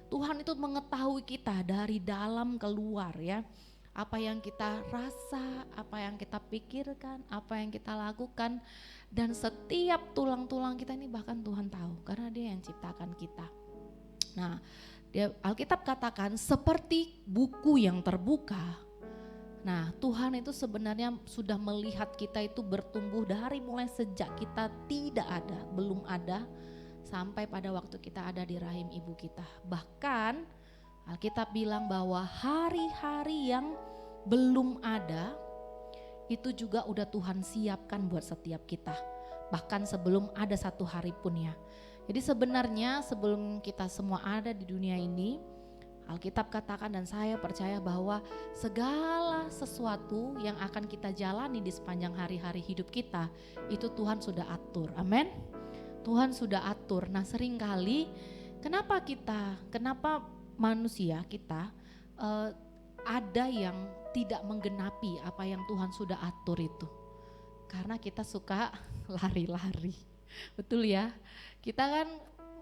Tuhan itu mengetahui kita dari dalam keluar ya. Apa yang kita rasa, apa yang kita pikirkan, apa yang kita lakukan. Dan setiap tulang-tulang kita ini bahkan Tuhan tahu, karena Dia yang ciptakan kita. Nah, Alkitab katakan seperti buku yang terbuka. Nah, Tuhan itu sebenarnya sudah melihat kita itu bertumbuh dari mulai sejak kita tidak ada, belum ada, sampai pada waktu kita ada di rahim ibu kita. Bahkan Alkitab bilang bahwa hari-hari yang belum ada itu juga udah Tuhan siapkan buat setiap kita. Bahkan sebelum ada satu hari pun ya. Jadi sebenarnya sebelum kita semua ada di dunia ini, Alkitab katakan dan saya percaya bahwa segala sesuatu yang akan kita jalani di sepanjang hari-hari hidup kita itu Tuhan sudah atur. Amin. Tuhan sudah atur. Nah seringkali kenapa manusia kita ada yang tidak menggenapi apa yang Tuhan sudah atur itu. Karena kita suka lari-lari. Betul ya? Kita kan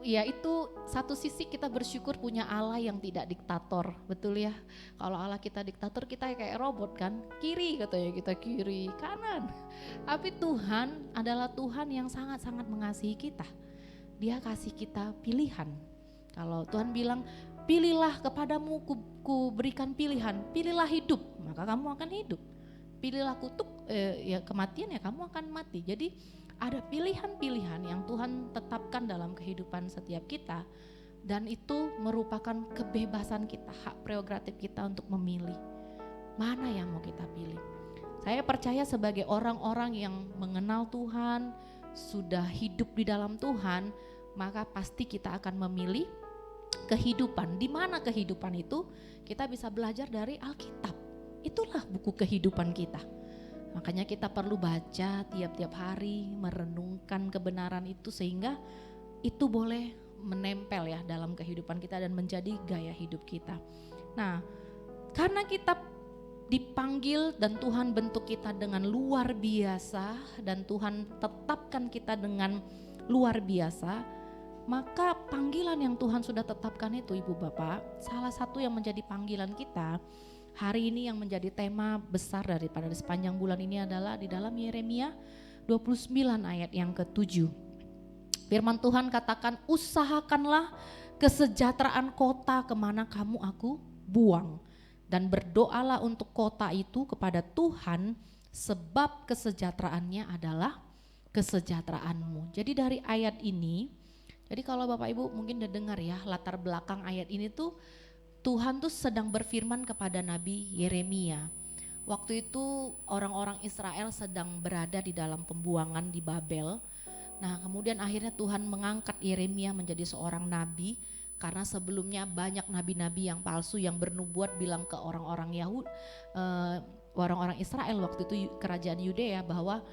ya itu satu sisi kita bersyukur punya Allah yang tidak diktator. Betul ya? Kalau Allah kita diktator kita kayak robot kan. Kiri katanya kita kiri, kanan. Tapi Tuhan adalah Tuhan yang sangat-sangat mengasihi kita. Dia kasih kita pilihan. Kalau Tuhan bilang pilihlah kepadamu ku berikan pilihan, pilihlah hidup, maka kamu akan hidup. Pilihlah kutuk, ya kematian ya kamu akan mati. Jadi ada pilihan-pilihan yang Tuhan tetapkan dalam kehidupan setiap kita. Dan itu merupakan kebebasan kita, hak prerogatif kita untuk memilih. Mana yang mau kita pilih. Saya percaya sebagai orang-orang yang mengenal Tuhan, sudah hidup di dalam Tuhan, maka pasti kita akan memilih kehidupan. Di mana kehidupan itu? Kita bisa belajar dari Alkitab. Itulah buku kehidupan kita. Makanya kita perlu baca tiap-tiap hari, merenungkan kebenaran itu sehingga itu boleh menempel ya dalam kehidupan kita dan menjadi gaya hidup kita. Nah, karena kita dipanggil dan Tuhan bentuk kita dengan luar biasa dan Tuhan tetapkan kita dengan luar biasa, maka panggilan yang Tuhan sudah tetapkan itu Ibu Bapak, salah satu yang menjadi panggilan kita hari ini yang menjadi tema besar daripada di sepanjang bulan ini adalah di dalam Yeremia 29 ayat yang ke-7. Firman Tuhan katakan, usahakanlah kesejahteraan kota kemana kamu aku buang. Dan berdoalah untuk kota itu kepada Tuhan sebab kesejahteraannya adalah kesejahteraanmu. Jadi dari ayat ini, jadi kalau Bapak Ibu mungkin udah dengar ya latar belakang ayat ini tuh Tuhan tuh sedang berfirman kepada Nabi Yeremia. Waktu itu orang-orang Israel sedang berada di dalam pembuangan di Babel. Nah kemudian akhirnya Tuhan mengangkat Yeremia menjadi seorang nabi. Karena sebelumnya banyak nabi-nabi yang palsu yang bernubuat bilang ke orang-orang Yahudi, orang-orang Israel waktu itu kerajaan Yudea bahwa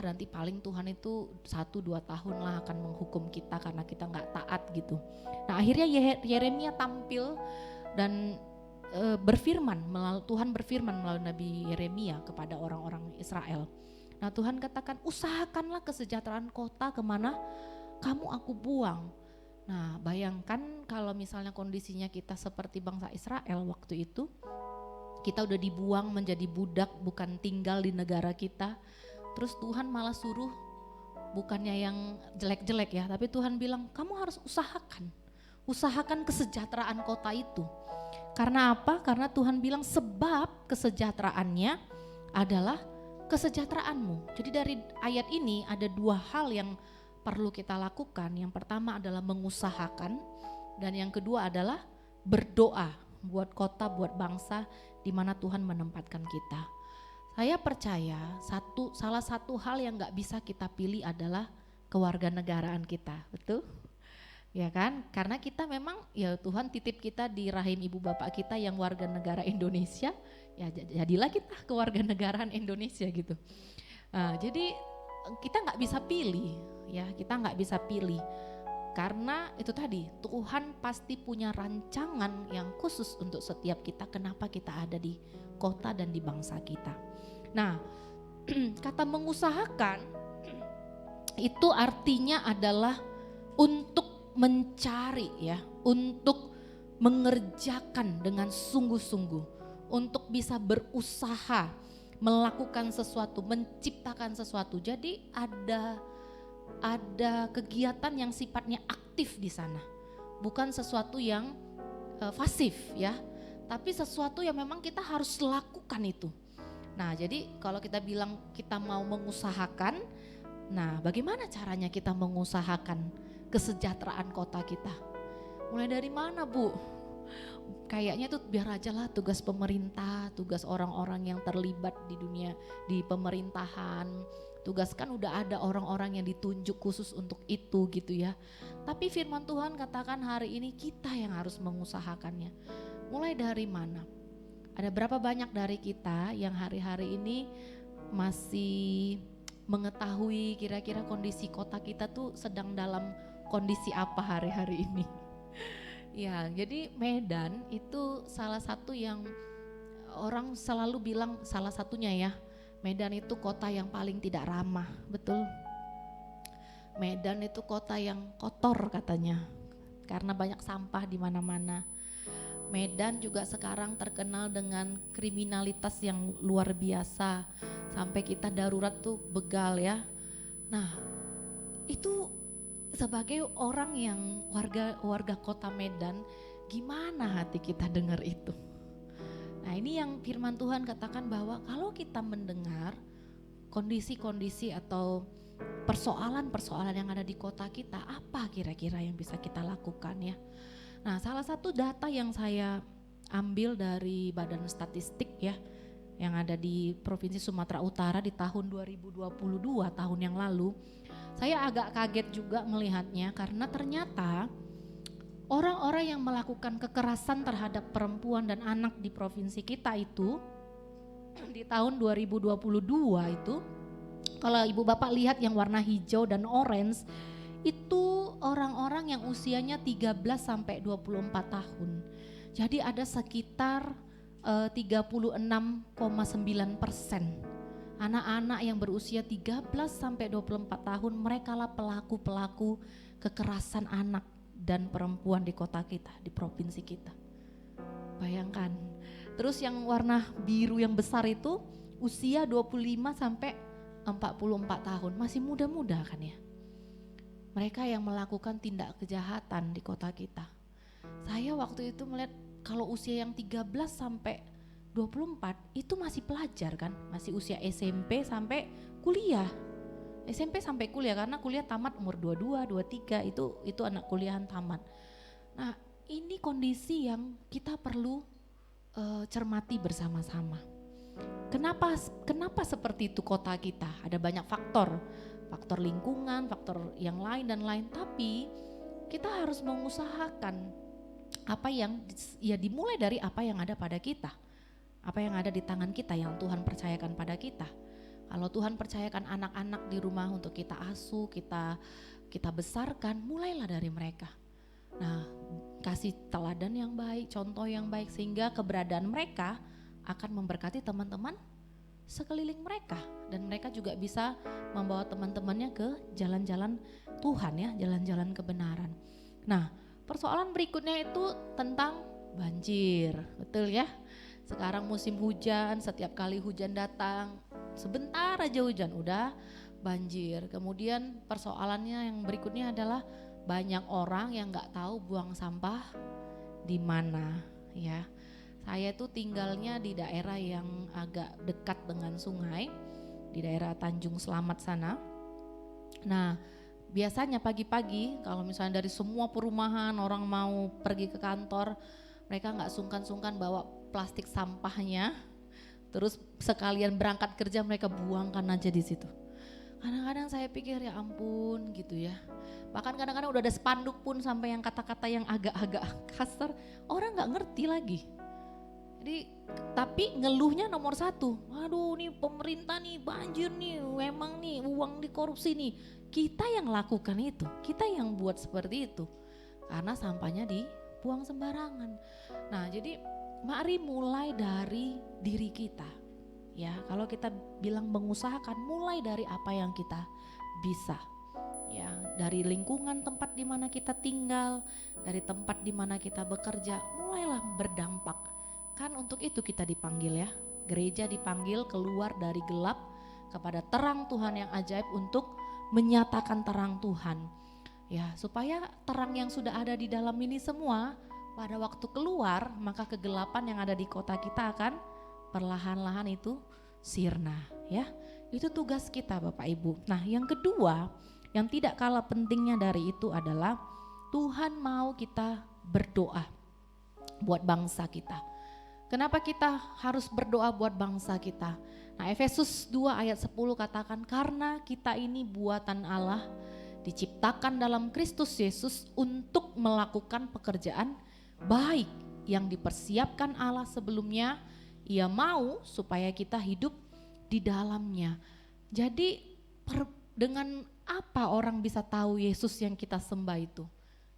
nanti paling Tuhan itu 1-2 tahun lah akan menghukum kita karena kita gak taat gitu. Nah akhirnya Yeremia tampil dan Tuhan berfirman melalui Nabi Yeremia kepada orang-orang Israel. Nah Tuhan katakan usahakanlah kesejahteraan kota kemana kamu aku buang. Nah bayangkan kalau misalnya kondisinya kita seperti bangsa Israel waktu itu, kita udah dibuang menjadi budak bukan tinggal di negara kita. Terus Tuhan malah suruh bukannya yang jelek-jelek ya, tapi Tuhan bilang kamu harus usahakan kesejahteraan kota itu. Karena apa? Karena Tuhan bilang sebab kesejahteraannya adalah kesejahteraanmu. Jadi dari ayat ini ada 2 hal yang perlu kita lakukan. Yang pertama adalah mengusahakan dan yang kedua adalah berdoa buat kota, buat bangsa di mana Tuhan menempatkan kita. Saya percaya salah satu hal yang gak bisa kita pilih adalah kewarganegaraan kita, betul? Ya kan? Karena kita memang ya Tuhan titip kita di rahim ibu bapak kita yang warga negara Indonesia, ya jadilah kita kewarganegaraan Indonesia gitu. Jadi kita gak bisa pilih, ya kita gak bisa pilih. Karena itu tadi Tuhan pasti punya rancangan yang khusus untuk setiap kita kenapa kita ada di kota dan di bangsa kita. Nah kata mengusahakan itu artinya adalah untuk mencari ya, untuk mengerjakan dengan sungguh-sungguh, untuk bisa berusaha melakukan sesuatu, menciptakan sesuatu. Jadi ada kegiatan yang sifatnya aktif di sana, bukan sesuatu yang pasif ya, tapi sesuatu yang memang kita harus lakukan itu. Nah, jadi kalau kita bilang kita mau mengusahakan, nah bagaimana caranya kita mengusahakan kesejahteraan kota kita? Mulai dari mana, Bu? Kayaknya tuh biar aja lah tugas pemerintah, tugas orang-orang yang terlibat di dunia, di pemerintahan. Tugas kan udah ada orang-orang yang ditunjuk khusus untuk itu gitu ya. Tapi firman Tuhan katakan hari ini kita yang harus mengusahakannya. Mulai dari mana? Ada berapa banyak dari kita yang hari-hari ini masih mengetahui kira-kira kondisi kota kita tuh sedang dalam kondisi apa hari-hari ini? Ya, jadi Medan itu salah satu yang orang selalu bilang salah satunya ya. Medan itu kota yang paling tidak ramah, betul? Medan itu kota yang kotor katanya, karena banyak sampah di mana-mana. Medan juga sekarang terkenal dengan kriminalitas yang luar biasa, sampai kita darurat tuh begal ya. Nah, itu sebagai orang yang warga kota Medan, gimana hati kita dengar itu? Nah, ini yang firman Tuhan katakan bahwa kalau kita mendengar kondisi-kondisi atau persoalan-persoalan yang ada di kota kita, apa kira-kira yang bisa kita lakukan ya? Nah, salah satu data yang saya ambil dari Badan Statistik ya, yang ada di Provinsi Sumatera Utara di tahun 2022, tahun yang lalu. Saya agak kaget juga melihatnya karena ternyata orang-orang yang melakukan kekerasan terhadap perempuan dan anak di provinsi kita itu di tahun 2022 itu, kalau ibu bapak lihat yang warna hijau dan orange, itu orang-orang yang usianya 13 sampai 24 tahun. Jadi ada sekitar 36,9% anak-anak yang berusia 13 sampai 24 tahun, mereka lah pelaku-pelaku kekerasan anak dan perempuan di kota kita, di provinsi kita. Bayangkan. Terus yang warna biru yang besar itu usia 25 sampai 44 tahun, masih muda-muda kan ya. Mereka yang melakukan tindak kejahatan di kota kita. Saya waktu itu melihat kalau usia yang 13 sampai 24 itu masih pelajar kan, masih usia SMP sampai kuliah. SMP sampai kuliah karena kuliah tamat umur 22, 23 itu anak kuliahan tamat. Nah, ini kondisi yang kita perlu cermati bersama-sama. Kenapa seperti itu kota kita? Ada banyak faktor lingkungan, faktor yang lain dan lain, tapi kita harus mengusahakan apa yang ya dimulai dari apa yang ada pada kita. Apa yang ada di tangan kita yang Tuhan percayakan pada kita. Kalau Tuhan percayakan anak-anak di rumah untuk kita asuh, kita besarkan, mulailah dari mereka. Nah, kasih teladan yang baik, contoh yang baik, sehingga keberadaan mereka akan memberkati teman-teman sekeliling mereka. Dan mereka juga bisa membawa teman-temannya ke jalan-jalan Tuhan ya, jalan-jalan kebenaran. Nah, persoalan berikutnya itu tentang banjir, betul ya? Sekarang musim hujan, setiap kali hujan datang, sebentar aja hujan udah banjir. Kemudian persoalannya yang berikutnya adalah banyak orang yang nggak tahu buang sampah di mana ya. Saya tuh tinggalnya di daerah yang agak dekat dengan sungai, di daerah Tanjung Selamat sana. Nah, biasanya pagi-pagi kalau misalnya dari semua perumahan orang mau pergi ke kantor, mereka nggak sungkan-sungkan bawa plastik sampahnya, terus sekalian berangkat kerja mereka buangkan aja di situ. Kadang-kadang saya pikir ya ampun gitu ya. Bahkan kadang-kadang udah ada spanduk pun sampai yang kata-kata yang agak-agak kasar, orang nggak ngerti lagi. Jadi tapi ngeluhnya nomor satu, aduh nih pemerintah nih banjir nih, memang nih uang dikorupsi nih. Kita yang lakukan itu, kita yang buat seperti itu, karena sampahnya dibuang sembarangan. Nah jadi mari mulai dari diri kita Ya, kalau kita bilang mengusahakan, mulai dari apa yang kita bisa. Ya, dari lingkungan tempat di mana kita tinggal, dari tempat di mana kita bekerja, mulailah berdampak. Kan untuk itu kita dipanggil ya. Gereja dipanggil keluar dari gelap kepada terang Tuhan yang ajaib untuk menyatakan terang Tuhan. Ya, supaya terang yang sudah ada di dalam ini semua pada waktu keluar, maka kegelapan yang ada di kota kita akan perlahan-lahan itu sirna, ya. Itu tugas kita Bapak Ibu. Nah, yang kedua, yang tidak kalah pentingnya dari itu adalah Tuhan mau kita berdoa buat bangsa kita. Kenapa kita harus berdoa buat bangsa kita? Nah, Efesus 2 ayat 10 katakan, karena kita ini buatan Allah, diciptakan dalam Kristus Yesus untuk melakukan pekerjaan baik yang dipersiapkan Allah sebelumnya. Ia mau supaya kita hidup di dalamnya. Jadi dengan apa orang bisa tahu Yesus yang kita sembah itu?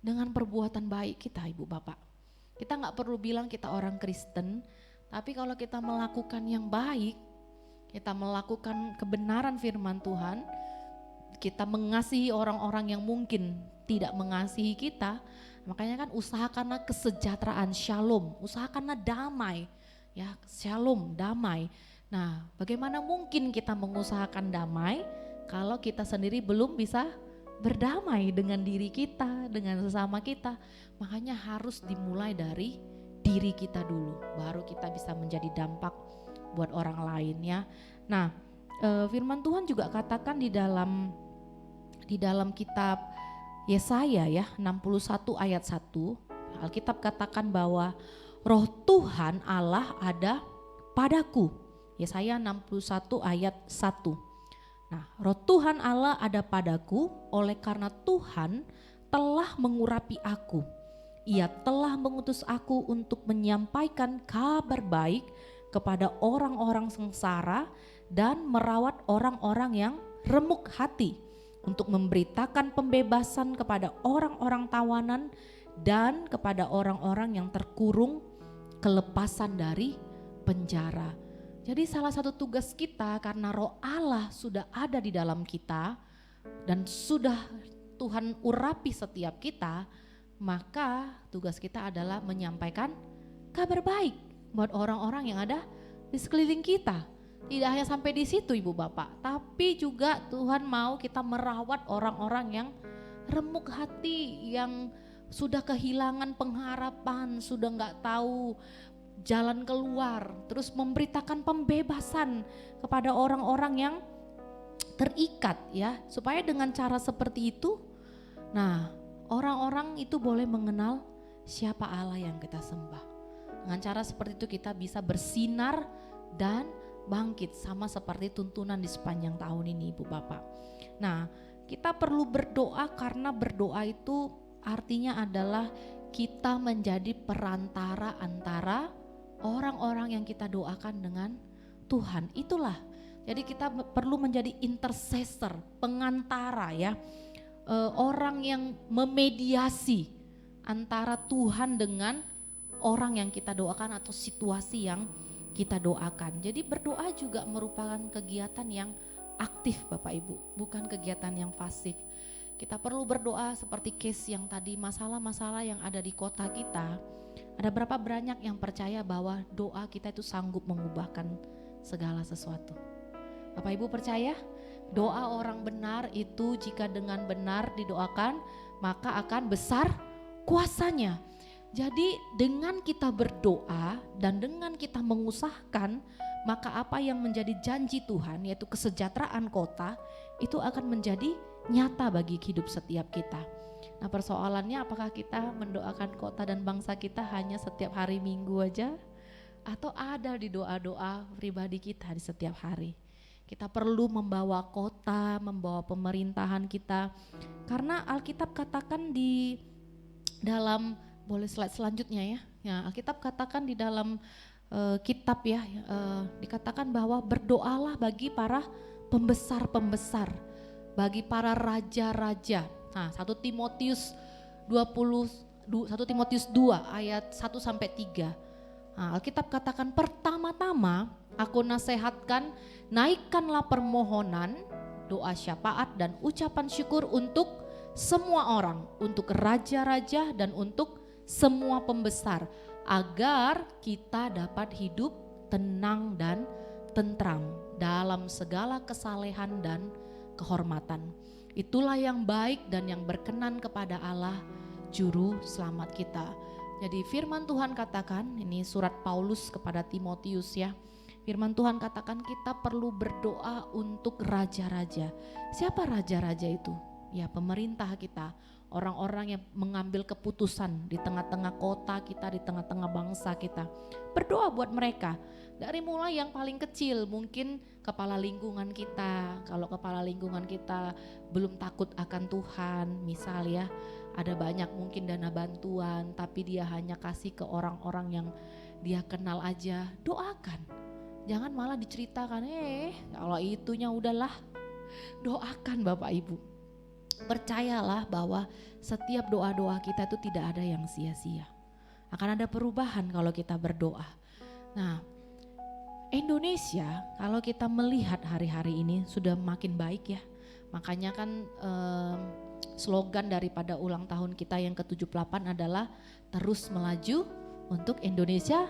Dengan perbuatan baik kita, Ibu Bapak. Kita gak perlu bilang kita orang Kristen, tapi kalau kita melakukan yang baik, kita melakukan kebenaran firman Tuhan, kita mengasihi orang-orang yang mungkin tidak mengasihi kita, makanya kan usahakanlah kesejahteraan, shalom, usahakanlah damai. Ya, shalom, damai. Nah, bagaimana mungkin kita mengusahakan damai kalau kita sendiri belum bisa berdamai dengan diri kita, dengan sesama kita. Makanya harus dimulai dari diri kita dulu, baru kita bisa menjadi dampak buat orang lain ya. Nah, firman Tuhan juga katakan di dalam kitab Yesaya ya 61 ayat 1, Alkitab katakan bahwa Roh Tuhan Allah ada padaku. Yesaya 61 ayat 1. Nah, Roh Tuhan Allah ada padaku oleh karena Tuhan telah mengurapi aku. Ia telah mengutus aku untuk menyampaikan kabar baik kepada orang-orang sengsara dan merawat orang-orang yang remuk hati, untuk memberitakan pembebasan kepada orang-orang tawanan dan kepada orang-orang yang terkurung kelepasan dari penjara. Jadi salah satu tugas kita karena Roh Allah sudah ada di dalam kita dan sudah Tuhan urapi setiap kita, maka tugas kita adalah menyampaikan kabar baik buat orang-orang yang ada di sekeliling kita. Tidak hanya sampai di situ Ibu Bapak, tapi juga Tuhan mau kita merawat orang-orang yang remuk hati, yang sudah kehilangan pengharapan, sudah nggak tahu jalan keluar, terus memberitakan pembebasan kepada orang-orang yang terikat ya, supaya dengan cara seperti itu, nah orang-orang itu boleh mengenal siapa Allah yang kita sembah. Dengan cara seperti itu kita bisa bersinar dan bangkit sama seperti tuntunan di sepanjang tahun ini Ibu Bapak. Nah, kita perlu berdoa karena berdoa itu artinya adalah kita menjadi perantara antara orang-orang yang kita doakan dengan Tuhan. Itulah, jadi kita perlu menjadi intercessor, pengantara ya, orang yang memediasi antara Tuhan dengan orang yang kita doakan atau situasi yang kita doakan. Jadi berdoa juga merupakan kegiatan yang aktif Bapak Ibu, bukan kegiatan yang pasif. Kita perlu berdoa seperti case yang tadi, masalah-masalah yang ada di kota kita. Ada berapa banyak yang percaya bahwa doa kita itu sanggup mengubahkan segala sesuatu. Bapak Ibu percaya? Doa orang benar itu jika dengan benar didoakan, maka akan besar kuasanya. Jadi dengan kita berdoa dan dengan kita mengusahakan, maka apa yang menjadi janji Tuhan yaitu kesejahteraan kota itu akan menjadi nyata bagi hidup setiap kita. Nah persoalannya apakah kita mendoakan kota dan bangsa kita hanya setiap hari Minggu aja, atau ada di doa-doa pribadi kita di setiap hari. Kita perlu membawa kota, membawa pemerintahan kita, karena Alkitab katakan di dalam, boleh slide selanjutnya ya, ya Alkitab katakan di dalam kitab ya, dikatakan bahwa berdoalah bagi para pembesar-pembesar, bagi para raja-raja. Nah, 1 Timotius 2 ayat 1 sampai 3. Nah, Alkitab katakan pertama-tama aku nasihatkan naikkanlah permohonan, doa syafaat dan ucapan syukur untuk semua orang, untuk raja-raja dan untuk semua pembesar, agar kita dapat hidup tenang dan tentram dalam segala kesalehan dan kehormatan. Itulah yang baik dan yang berkenan kepada Allah Juru Selamat kita. Jadi firman Tuhan katakan, ini surat Paulus kepada Timotius ya. Firman Tuhan katakan kita perlu berdoa untuk raja-raja. Siapa raja-raja itu? Ya pemerintah kita, orang-orang yang mengambil keputusan di tengah-tengah kota kita, di tengah-tengah bangsa kita. Berdoa buat mereka. Dari mulai yang paling kecil, mungkin kepala lingkungan kita. Kalau kepala lingkungan kita belum takut akan Tuhan, misal ya, ada banyak mungkin dana bantuan, tapi dia hanya kasih ke orang-orang yang dia kenal aja. Doakan, jangan malah diceritakan, kalau itunya udahlah. Doakan Bapak Ibu. Percayalah bahwa setiap doa-doa kita itu tidak ada yang sia-sia. Akan ada perubahan kalau kita berdoa. Nah, Indonesia kalau kita melihat hari-hari ini sudah makin baik ya. Makanya kan slogan daripada ulang tahun kita yang ke-78 adalah terus melaju untuk Indonesia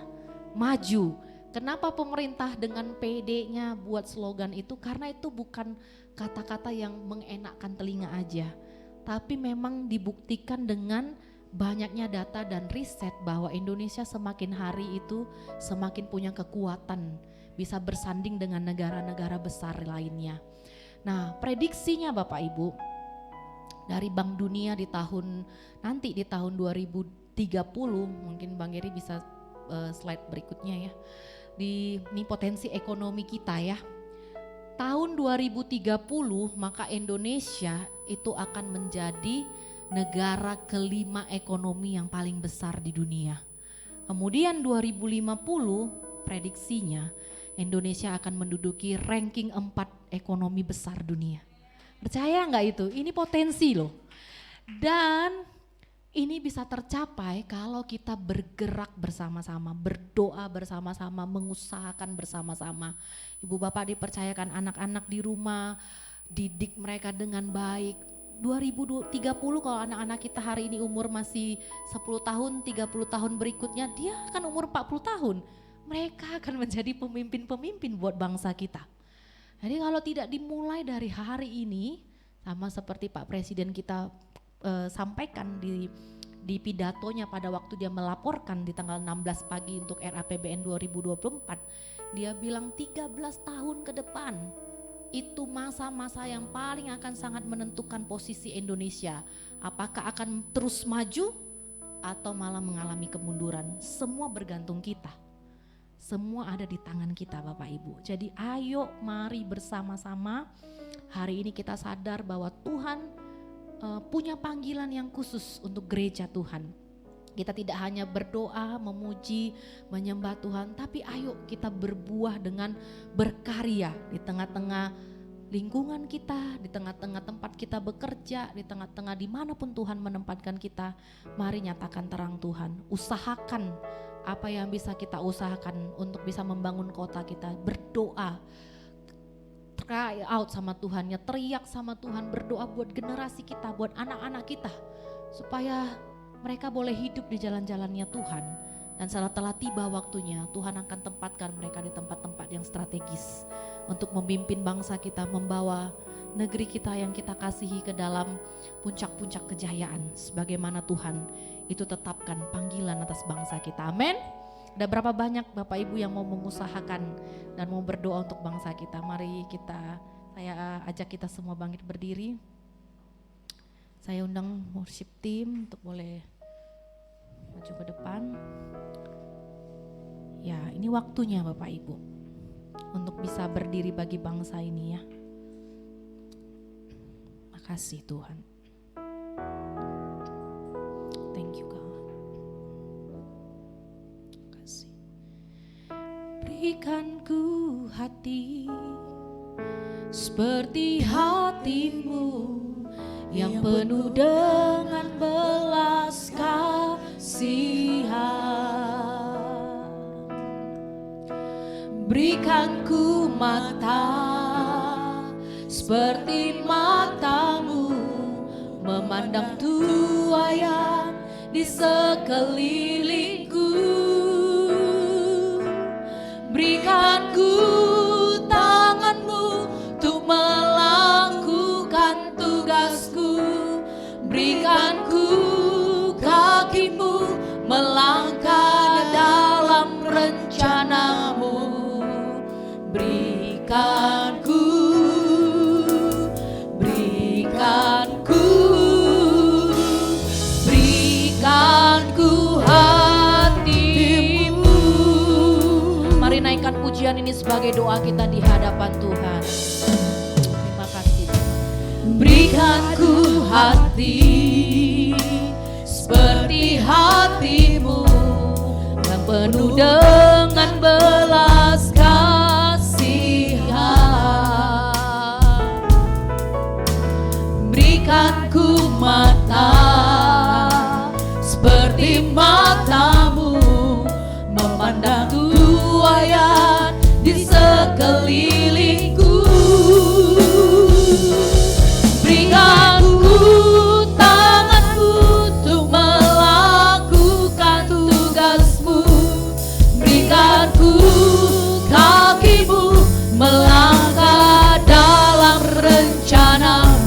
maju. Kenapa pemerintah dengan PD-nya buat slogan itu? Karena itu bukan kata-kata yang mengenakkan telinga aja, tapi memang dibuktikan dengan banyaknya data dan riset bahwa Indonesia semakin hari itu semakin punya kekuatan, bisa bersanding dengan negara-negara besar lainnya. Nah, prediksinya Bapak Ibu dari Bank Dunia di tahun 2030, mungkin Bang Geri bisa slide berikutnya ya. Ini potensi ekonomi kita ya. Tahun 2030 maka Indonesia itu akan menjadi negara kelima ekonomi yang paling besar di dunia. Kemudian 2050 prediksinya Indonesia akan menduduki ranking 4 ekonomi besar dunia. Percaya nggak itu? Ini potensi loh. Dan ini bisa tercapai kalau kita bergerak bersama-sama, berdoa bersama-sama, mengusahakan bersama-sama. Ibu bapak dipercayakan anak-anak di rumah, didik mereka dengan baik. 2030 kalau anak-anak kita hari ini umur masih 10 tahun, 30 tahun berikutnya dia akan umur 40 tahun. Mereka akan menjadi pemimpin-pemimpin buat bangsa kita. Jadi kalau tidak dimulai dari hari ini, sama seperti Pak Presiden kita sampaikan di pidatonya pada waktu dia melaporkan di tanggal 16 pagi untuk RAPBN 2024, dia bilang 13 tahun ke depan itu masa-masa yang paling akan sangat menentukan posisi Indonesia, apakah akan terus maju atau malah mengalami kemunduran. Semua bergantung kita, semua ada di tangan kita Bapak Ibu. Jadi ayo mari bersama-sama hari ini kita sadar bahwa Tuhan punya panggilan yang khusus untuk gereja Tuhan. Kita tidak hanya berdoa, memuji, menyembah Tuhan, tapi ayo kita berbuah dengan berkarya di tengah-tengah lingkungan kita, di tengah-tengah tempat kita bekerja, di tengah-tengah dimanapun Tuhan menempatkan kita. Mari nyatakan terang Tuhan, usahakan apa yang bisa kita usahakan untuk bisa membangun kota kita, berdoa, cry out sama Tuhan, ya teriak sama Tuhan, berdoa buat generasi kita, buat anak-anak kita, supaya mereka boleh hidup di jalan-jalannya Tuhan. Dan setelah tiba waktunya, Tuhan akan tempatkan mereka di tempat-tempat yang strategis untuk memimpin bangsa kita, membawa negeri kita yang kita kasihi ke dalam puncak-puncak kejayaan, sebagaimana Tuhan itu tetapkan panggilan atas bangsa kita. Amin. Ada berapa banyak Bapak Ibu yang mau mengusahakan dan mau berdoa untuk bangsa kita? Mari saya ajak kita semua bangkit berdiri. Saya undang worship team untuk boleh maju ke depan. Ya, ini waktunya Bapak Ibu untuk bisa berdiri bagi bangsa ini ya. Makasih Tuhan. Thank you God. Berikan ku hati seperti hatimu yang penuh dengan belas kasihan. Berikan ku mata seperti matamu, memandang tuaian di sekelilingku. Berikan ku tanganmu untuk melakukan tugasku. Berikan ku kakimu melangkah dalam rencanamu. Berikan ku hatimu. Mari naikkan pujian ini sebagai doa kita di hadapan Tuhan. Terima kasih. Berikan ku hati seperti hatimu, yang penuh dengan belas kasihan. Berikan ku mata seperti matamu, memandang tuaian di sekelilingku. Berikan ku tanganmu untuk melakukan tugasmu. Berikan ku kakimu melangkah dalam rencanamu.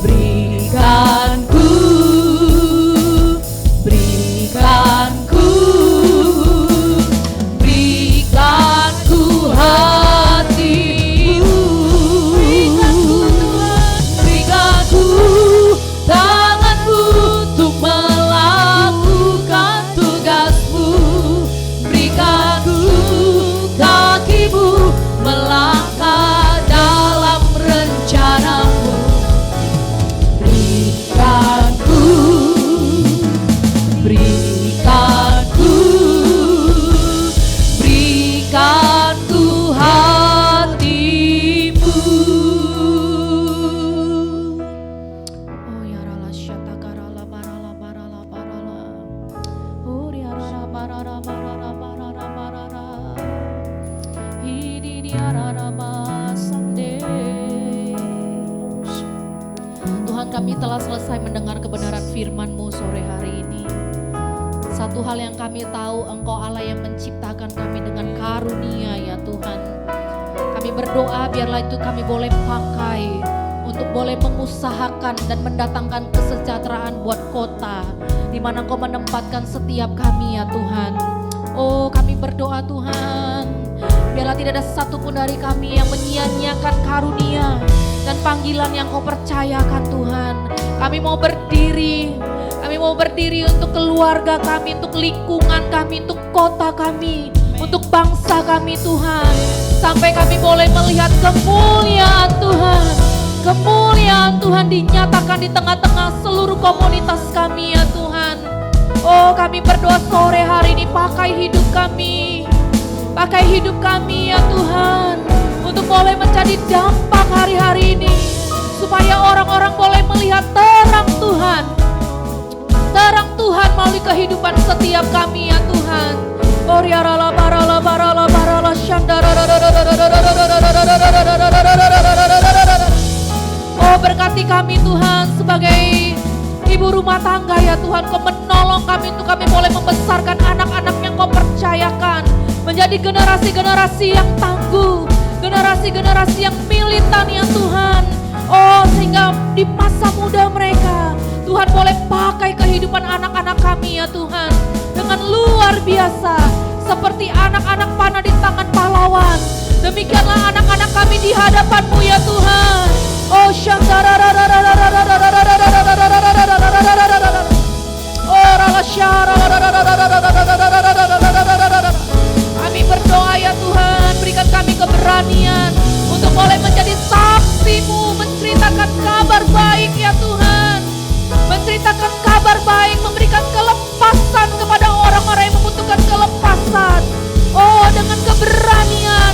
Berikan ku hatimu. Berikan ku tanganmu untuk melakukan tugasmu. Berikan ku kakimu melangkah dalam rencanamu. Berikan ku hatimu. Oh ya rala syata karala barala barala barala. Oh ya rala barala barala barala barala. Ini dia rala basande. Tuhan, kami telah selesai mendengar kebenaran firman-Mu sore hari ini. Satu hal yang kami tahu, Engkau Allah yang menciptakan kami dengan karunia ya Tuhan. Kami berdoa biarlah itu kami boleh pakai untuk boleh mengusahakan dan mendatangkan kesejahteraan buat kota di mana Engkau menempatkan setiap kami ya Tuhan. Oh, kami berdoa Tuhan, biarlah tidak ada satupun dari kami yang menyia-nyiakan karunia dan panggilan yang Kau percayakan Tuhan. Kami mau berdiri untuk keluarga kami, untuk lingkungan kami, untuk kota kami, untuk bangsa kami Tuhan. Sampai kami boleh melihat kemuliaan Tuhan. Kemuliaan Tuhan dinyatakan di tengah-tengah seluruh komunitas kami ya Tuhan. Oh, kami berdoa sore hari ini, pakai hidup kami ya Tuhan, untuk boleh menjadi dampak hari-hari ini, supaya orang-orang boleh melihat terang Tuhan melalui kehidupan setiap kami ya Tuhan. Oh riarala barala barala barala shandara. Oh berkati kami Tuhan sebagai ibu rumah tangga ya Tuhan. Kau menolong kami untuk kami boleh membesarkan anak-anak yang Kau percayakan menjadi generasi-generasi yang tangguh, generasi-generasi yang militan ya Tuhan. Oh sehingga di masa muda mereka Tuhan boleh pakai kehidupan anak-anak kami ya Tuhan dengan luar biasa, seperti anak-anak panah di tangan pahlawan. Demikianlah anak-anak kami di hadapan-Mu ya Tuhan. Oh syandara. Oh ralasyara. Kami berdoa ya Tuhan, berikan kami keberanian untuk boleh menjadi saksi-Mu, menceritakan kabar baik ya Tuhan. Menceritakan kabar baik, memberikan kelepasan kepada orang-orang yang membutuhkan kelepasan. Oh dengan keberanian,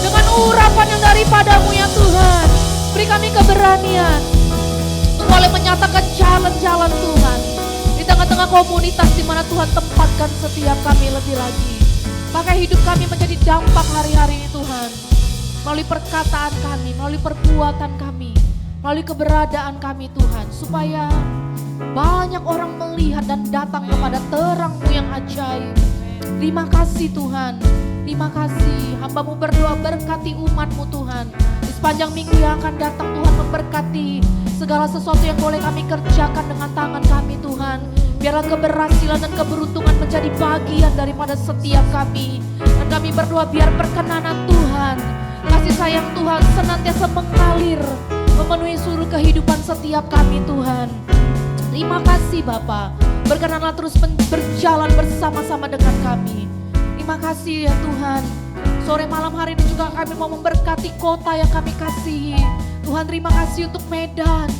dengan urapan yang daripada-Mu ya Tuhan. Beri kami keberanian untuk boleh menyatakan jalan-jalan Tuhan di tengah-tengah komunitas di mana Tuhan tempatkan setiap kami lebih lagi. Pakai hidup kami menjadi dampak hari-hari ini Tuhan. Melalui perkataan kami, melalui perbuatan kami, melalui keberadaan kami Tuhan. Supaya banyak orang melihat dan datang kepada terang-Mu yang ajaib. Terima kasih Tuhan. Terima kasih. Hamba-Mu berdoa berkati umat-Mu Tuhan. Di sepanjang minggu yang akan datang Tuhan memberkati segala sesuatu yang boleh kami kerjakan dengan tangan kami Tuhan. Biarlah keberhasilan dan keberuntungan menjadi bagian daripada setiap kami. Dan kami berdoa biar perkenanan Tuhan, kasih sayang Tuhan senantiasa mengalir, memenuhi seluruh kehidupan setiap kami Tuhan. Terima kasih Bapa. Berkenanlah terus berjalan bersama-sama dengan kami. Terima kasih ya Tuhan. Sore malam hari ini juga kami mau memberkati kota yang kami kasihi. Tuhan terima kasih untuk Medan.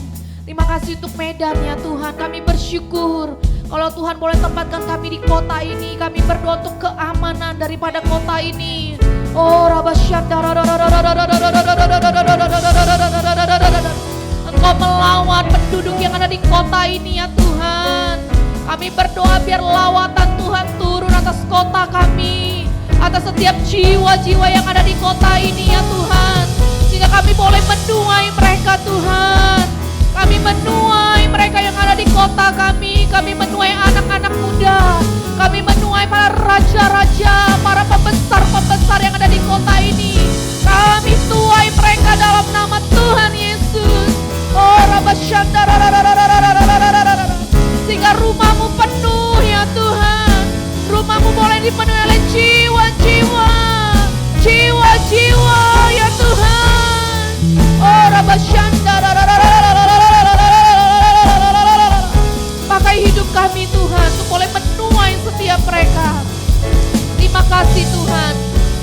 Terima kasih untuk Medan ya Tuhan. Kami bersyukur kalau Tuhan boleh tempatkan kami di kota ini. Kami berdoa untuk keamanan daripada kota ini. Oh Rabasyanda, Engkau melawan penduduk yang ada di kota ini ya Tuhan. Kami berdoa biar lawatan Tuhan turun atas kota kami, atas setiap jiwa-jiwa yang ada di kota ini ya Tuhan. Sehingga kami boleh menuai mereka Tuhan. Kami menuai mereka yang ada di kota kami. Kami menuai anak-anak muda. Kami menuai para raja-raja, para pembesar-pembesar yang ada di kota ini. Kami tuai mereka dalam nama Tuhan Yesus. Oh Rabasyanda, sehingga rumahmu penuh ya Tuhan. Rumahmu boleh dipenuhi oleh jiwa-jiwa, jiwa-jiwa ya Tuhan. Oh Rabasyanda, pakai hidup kami Tuhan untuk boleh menuai setiap mereka. Terima kasih Tuhan.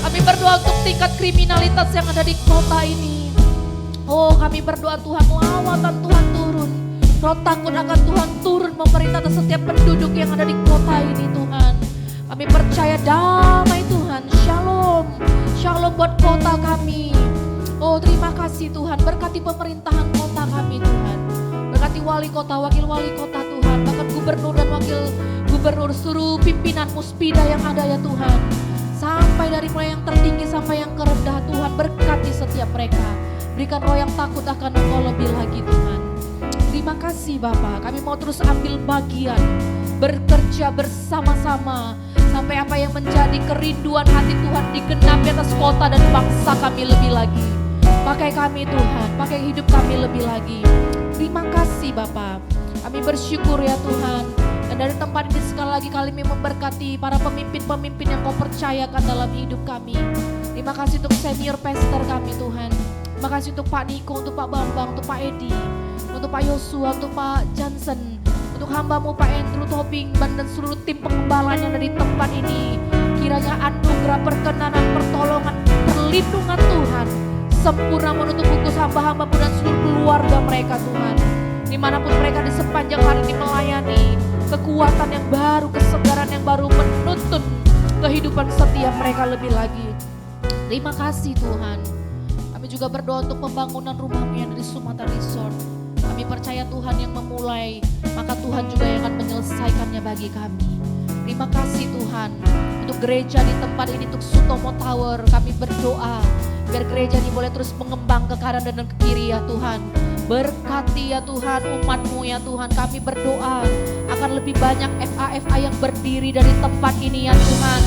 Kami berdoa untuk tingkat kriminalitas yang ada di kota ini. Oh kami berdoa Tuhan, lawatan Tuhan turun. Roh takut akan Tuhan turun memerintah atas setiap penduduk yang ada di kota ini Tuhan. Kami percaya damai Tuhan, shalom, shalom buat kota kami. Oh terima kasih Tuhan, berkati pemerintahan kota kami Tuhan. Berkati wali kota, wakil wali kota Tuhan. Bahkan gubernur dan wakil gubernur, seluruh pimpinan muspida yang ada ya Tuhan. Sampai dari mulai yang tertinggi sampai yang terendah Tuhan, berkati setiap mereka. Berikan roh yang takut akan Engkau lebih lagi Tuhan. Terima kasih Bapa, kami mau terus ambil bagian, bekerja bersama-sama sampai apa yang menjadi kerinduan hati Tuhan digenapi atas kota dan bangsa kami lebih lagi. Pakai kami Tuhan, pakai hidup kami lebih lagi. Terima kasih Bapa, kami bersyukur ya Tuhan. Dan dari tempat ini sekali lagi kami memberkati para pemimpin-pemimpin yang Kau percayakan dalam hidup kami. Terima kasih untuk senior pastor kami Tuhan. Terima kasih untuk Pak Niko, untuk Pak Bambang, untuk Pak Edi, untuk Pak Yosua, untuk Pak Johnson, untuk hamba-Mu Pak Andrew Tobing, dan seluruh tim pengembala yang ada di tempat ini. Kiranya anugerah, perkenanan, pertolongan, perlindungan Tuhan sempurna menutup kudus hamba-hamba-Mu dan seluruh keluarga mereka Tuhan. Dimanapun mereka di sepanjang hari ini melayani, kekuatan yang baru, kesegaran yang baru menuntun kehidupan setiap mereka lebih lagi. Terima kasih Tuhan. Kami juga berdoa untuk pembangunan rumah-Mu yang dari Sumatera Resort. Kami percaya Tuhan yang memulai, maka Tuhan juga yang akan menyelesaikannya bagi kami. Terima kasih Tuhan untuk gereja di tempat ini, untuk Sutomo Tower. Kami berdoa biar gereja ini boleh terus mengembang ke kanan dan ke kiri ya Tuhan. Berkati ya Tuhan umat-Mu ya Tuhan. Kami berdoa akan lebih banyak FA-FA yang berdiri dari tempat ini ya Tuhan.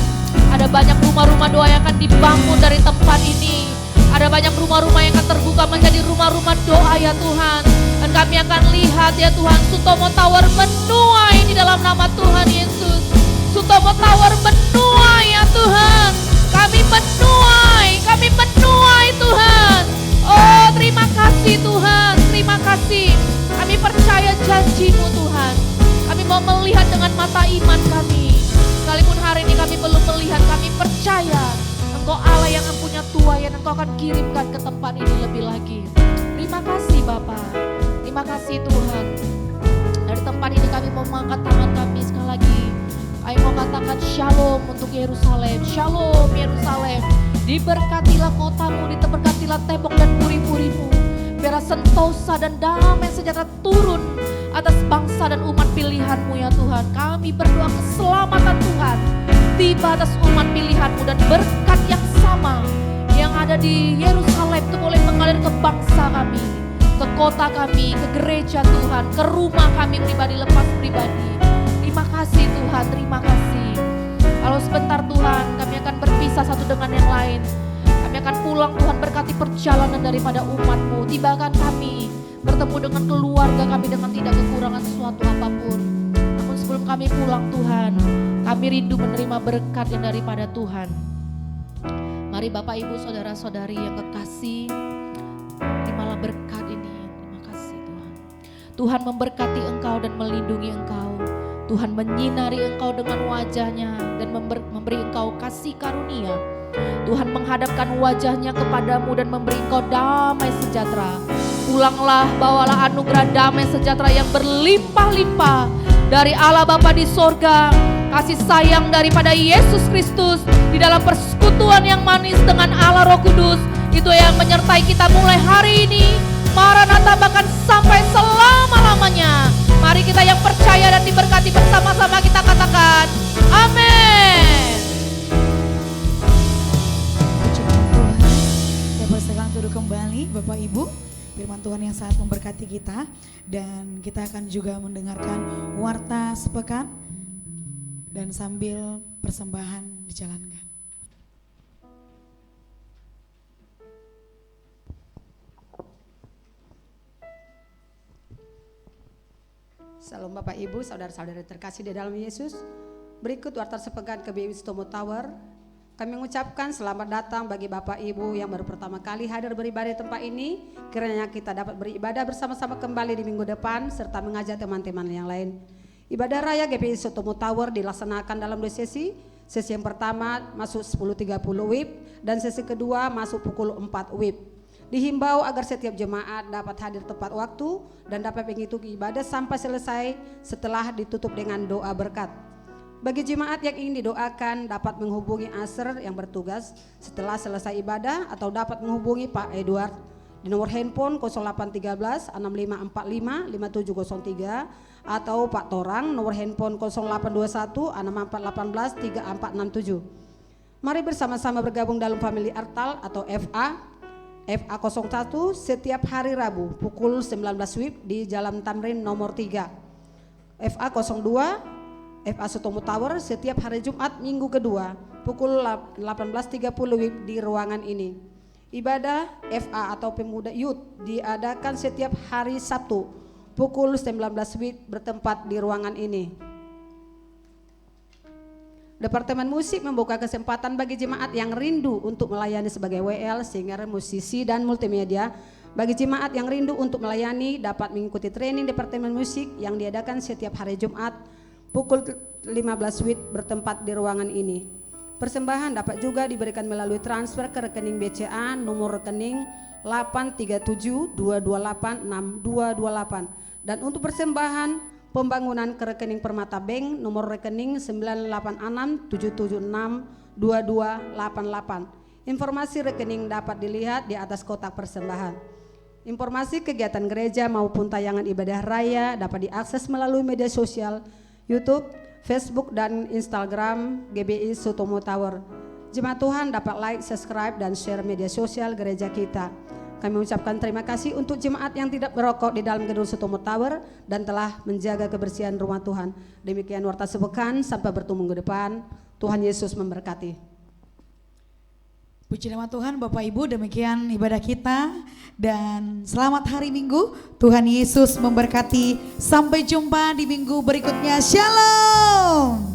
Ada banyak rumah-rumah doa yang akan dibangun dari tempat ini. Ada banyak rumah-rumah yang akan terbuka menjadi rumah-rumah doa ya Tuhan. Dan kami akan lihat ya Tuhan, Sutomo Tower menuai di dalam nama Tuhan Yesus. Sutomo Tower menuai ya Tuhan. Kami menuai Tuhan. Oh terima kasih Tuhan, terima kasih. Kami percaya janji-Mu Tuhan. Kami mau melihat dengan mata iman kami. Sekalipun hari ini kami belum melihat, kami percaya Engkau Allah yang punya tuaian, Engkau akan kirimkan ke tempat ini lebih lagi. Terima kasih Bapa, terima kasih Tuhan. Dari tempat ini kami mau mengangkat tangan kami sekali lagi. Kami mau katakan shalom untuk Yerusalem, shalom Yerusalem. Diberkatilah kotamu, diberkatilah tembok dan puri-purimu. Biar sentosa dan damai sejahtera turun atas bangsa dan umat pilihan-Mu ya Tuhan. Kami berdoa keselamatan Tuhan tiba atas umat pilihan-Mu, dan berkat yang sama yang ada di Yerusalem itu boleh mengalir ke bangsa kami, ke kota kami, ke gereja Tuhan, ke rumah kami pribadi lepas pribadi. Terima kasih Tuhan, terima kasih. Kalau sebentar Tuhan, kami akan berpisah satu dengan yang lain. Kami akan pulang Tuhan, berkati perjalanan daripada umat-Mu. Tibakan kami bertemu dengan keluarga kami dengan tidak kekurangan sesuatu apapun. Namun sebelum kami pulang Tuhan, kami rindu menerima berkat yang daripada Tuhan. Mari Bapak Ibu saudara-saudari yang kekasih, terimalah berkat ini. Terima kasih Tuhan. Tuhan memberkati engkau dan melindungi engkau. Tuhan menyinari engkau dengan wajahnya dan memberi engkau kasih karunia. Tuhan menghadapkan wajahnya kepadamu dan memberi engkau damai sejahtera. Pulanglah, bawalah anugerah damai sejahtera yang berlimpah-limpah dari Allah Bapa di sorga, kasih sayang daripada Yesus Kristus di dalam persekutuan yang manis dengan Allah Roh Kudus, itu yang menyertai kita mulai hari ini, Maranatha, bahkan sampai selama-lamanya. Mari kita yang percaya dan diberkati bersama-sama kita katakan amin. Puji Tuhan. Ya, persilakan duduk kembali Bapak Ibu. Firman Tuhan yang sangat memberkati kita, dan kita akan juga mendengarkan warta sepekan dan sambil persembahan dijalankan. Salam Bapak Ibu, saudara-saudari terkasih di dalam Yesus. Berikut warta sepekan KBI Stomo Tower. Kami mengucapkan selamat datang bagi Bapak Ibu yang baru pertama kali hadir beribadah di tempat ini. Kiranya kita dapat beribadah bersama-sama kembali di minggu depan, serta mengajak teman-teman yang lain. Ibadah Raya GPI Stomo Tower dilaksanakan dalam 2 sesi. Sesi yang pertama masuk 10.30 WIB dan sesi kedua masuk pukul 4 WIB. Dihimbau agar setiap jemaat dapat hadir tepat waktu dan dapat mengikuti ibadah sampai selesai setelah ditutup dengan doa berkat. Bagi jemaat yang ingin didoakan dapat menghubungi Aser yang bertugas setelah selesai ibadah, atau dapat menghubungi Pak Edward di nomor handphone 0813 6545 5703, atau Pak Torang nomor handphone 0821 6418 3467. Mari bersama-sama bergabung dalam family Artal atau FA 01 setiap hari Rabu pukul 19 WIB di Jalan Tamrin nomor 3. FA 02 FA Stomo Tower setiap hari Jumat minggu kedua pukul 18.30 WIB di ruangan ini. Ibadah FA atau Pemuda Youth diadakan setiap hari Sabtu pukul 19 WIB bertempat di ruangan ini. Departemen Musik membuka kesempatan bagi jemaat yang rindu untuk melayani sebagai WL, singer, musisi, dan multimedia. Bagi jemaat yang rindu untuk melayani dapat mengikuti training Departemen Musik yang diadakan setiap hari Jumat pukul 15 WIB bertempat di ruangan ini. Persembahan dapat juga diberikan melalui transfer ke rekening BCA nomor rekening 83722862228, dan untuk persembahan pembangunan ke rekening Permata Bank nomor rekening 98677622288. Informasi rekening dapat dilihat di atas kotak persembahan. Informasi kegiatan gereja maupun tayangan ibadah raya dapat diakses melalui media sosial YouTube, Facebook, dan Instagram GBI Stomo Tower. Jemaat Tuhan dapat like, subscribe, dan share media sosial gereja kita. Kami mengucapkan terima kasih untuk jemaat yang tidak merokok di dalam gedung Stomo Tower dan telah menjaga kebersihan rumah Tuhan. Demikian warta sepekan, sampai bertemu minggu depan. Tuhan Yesus memberkati. Puji nama Tuhan. Bapak Ibu, demikian ibadah kita dan selamat hari Minggu. Tuhan Yesus memberkati. Sampai jumpa di minggu berikutnya. Shalom.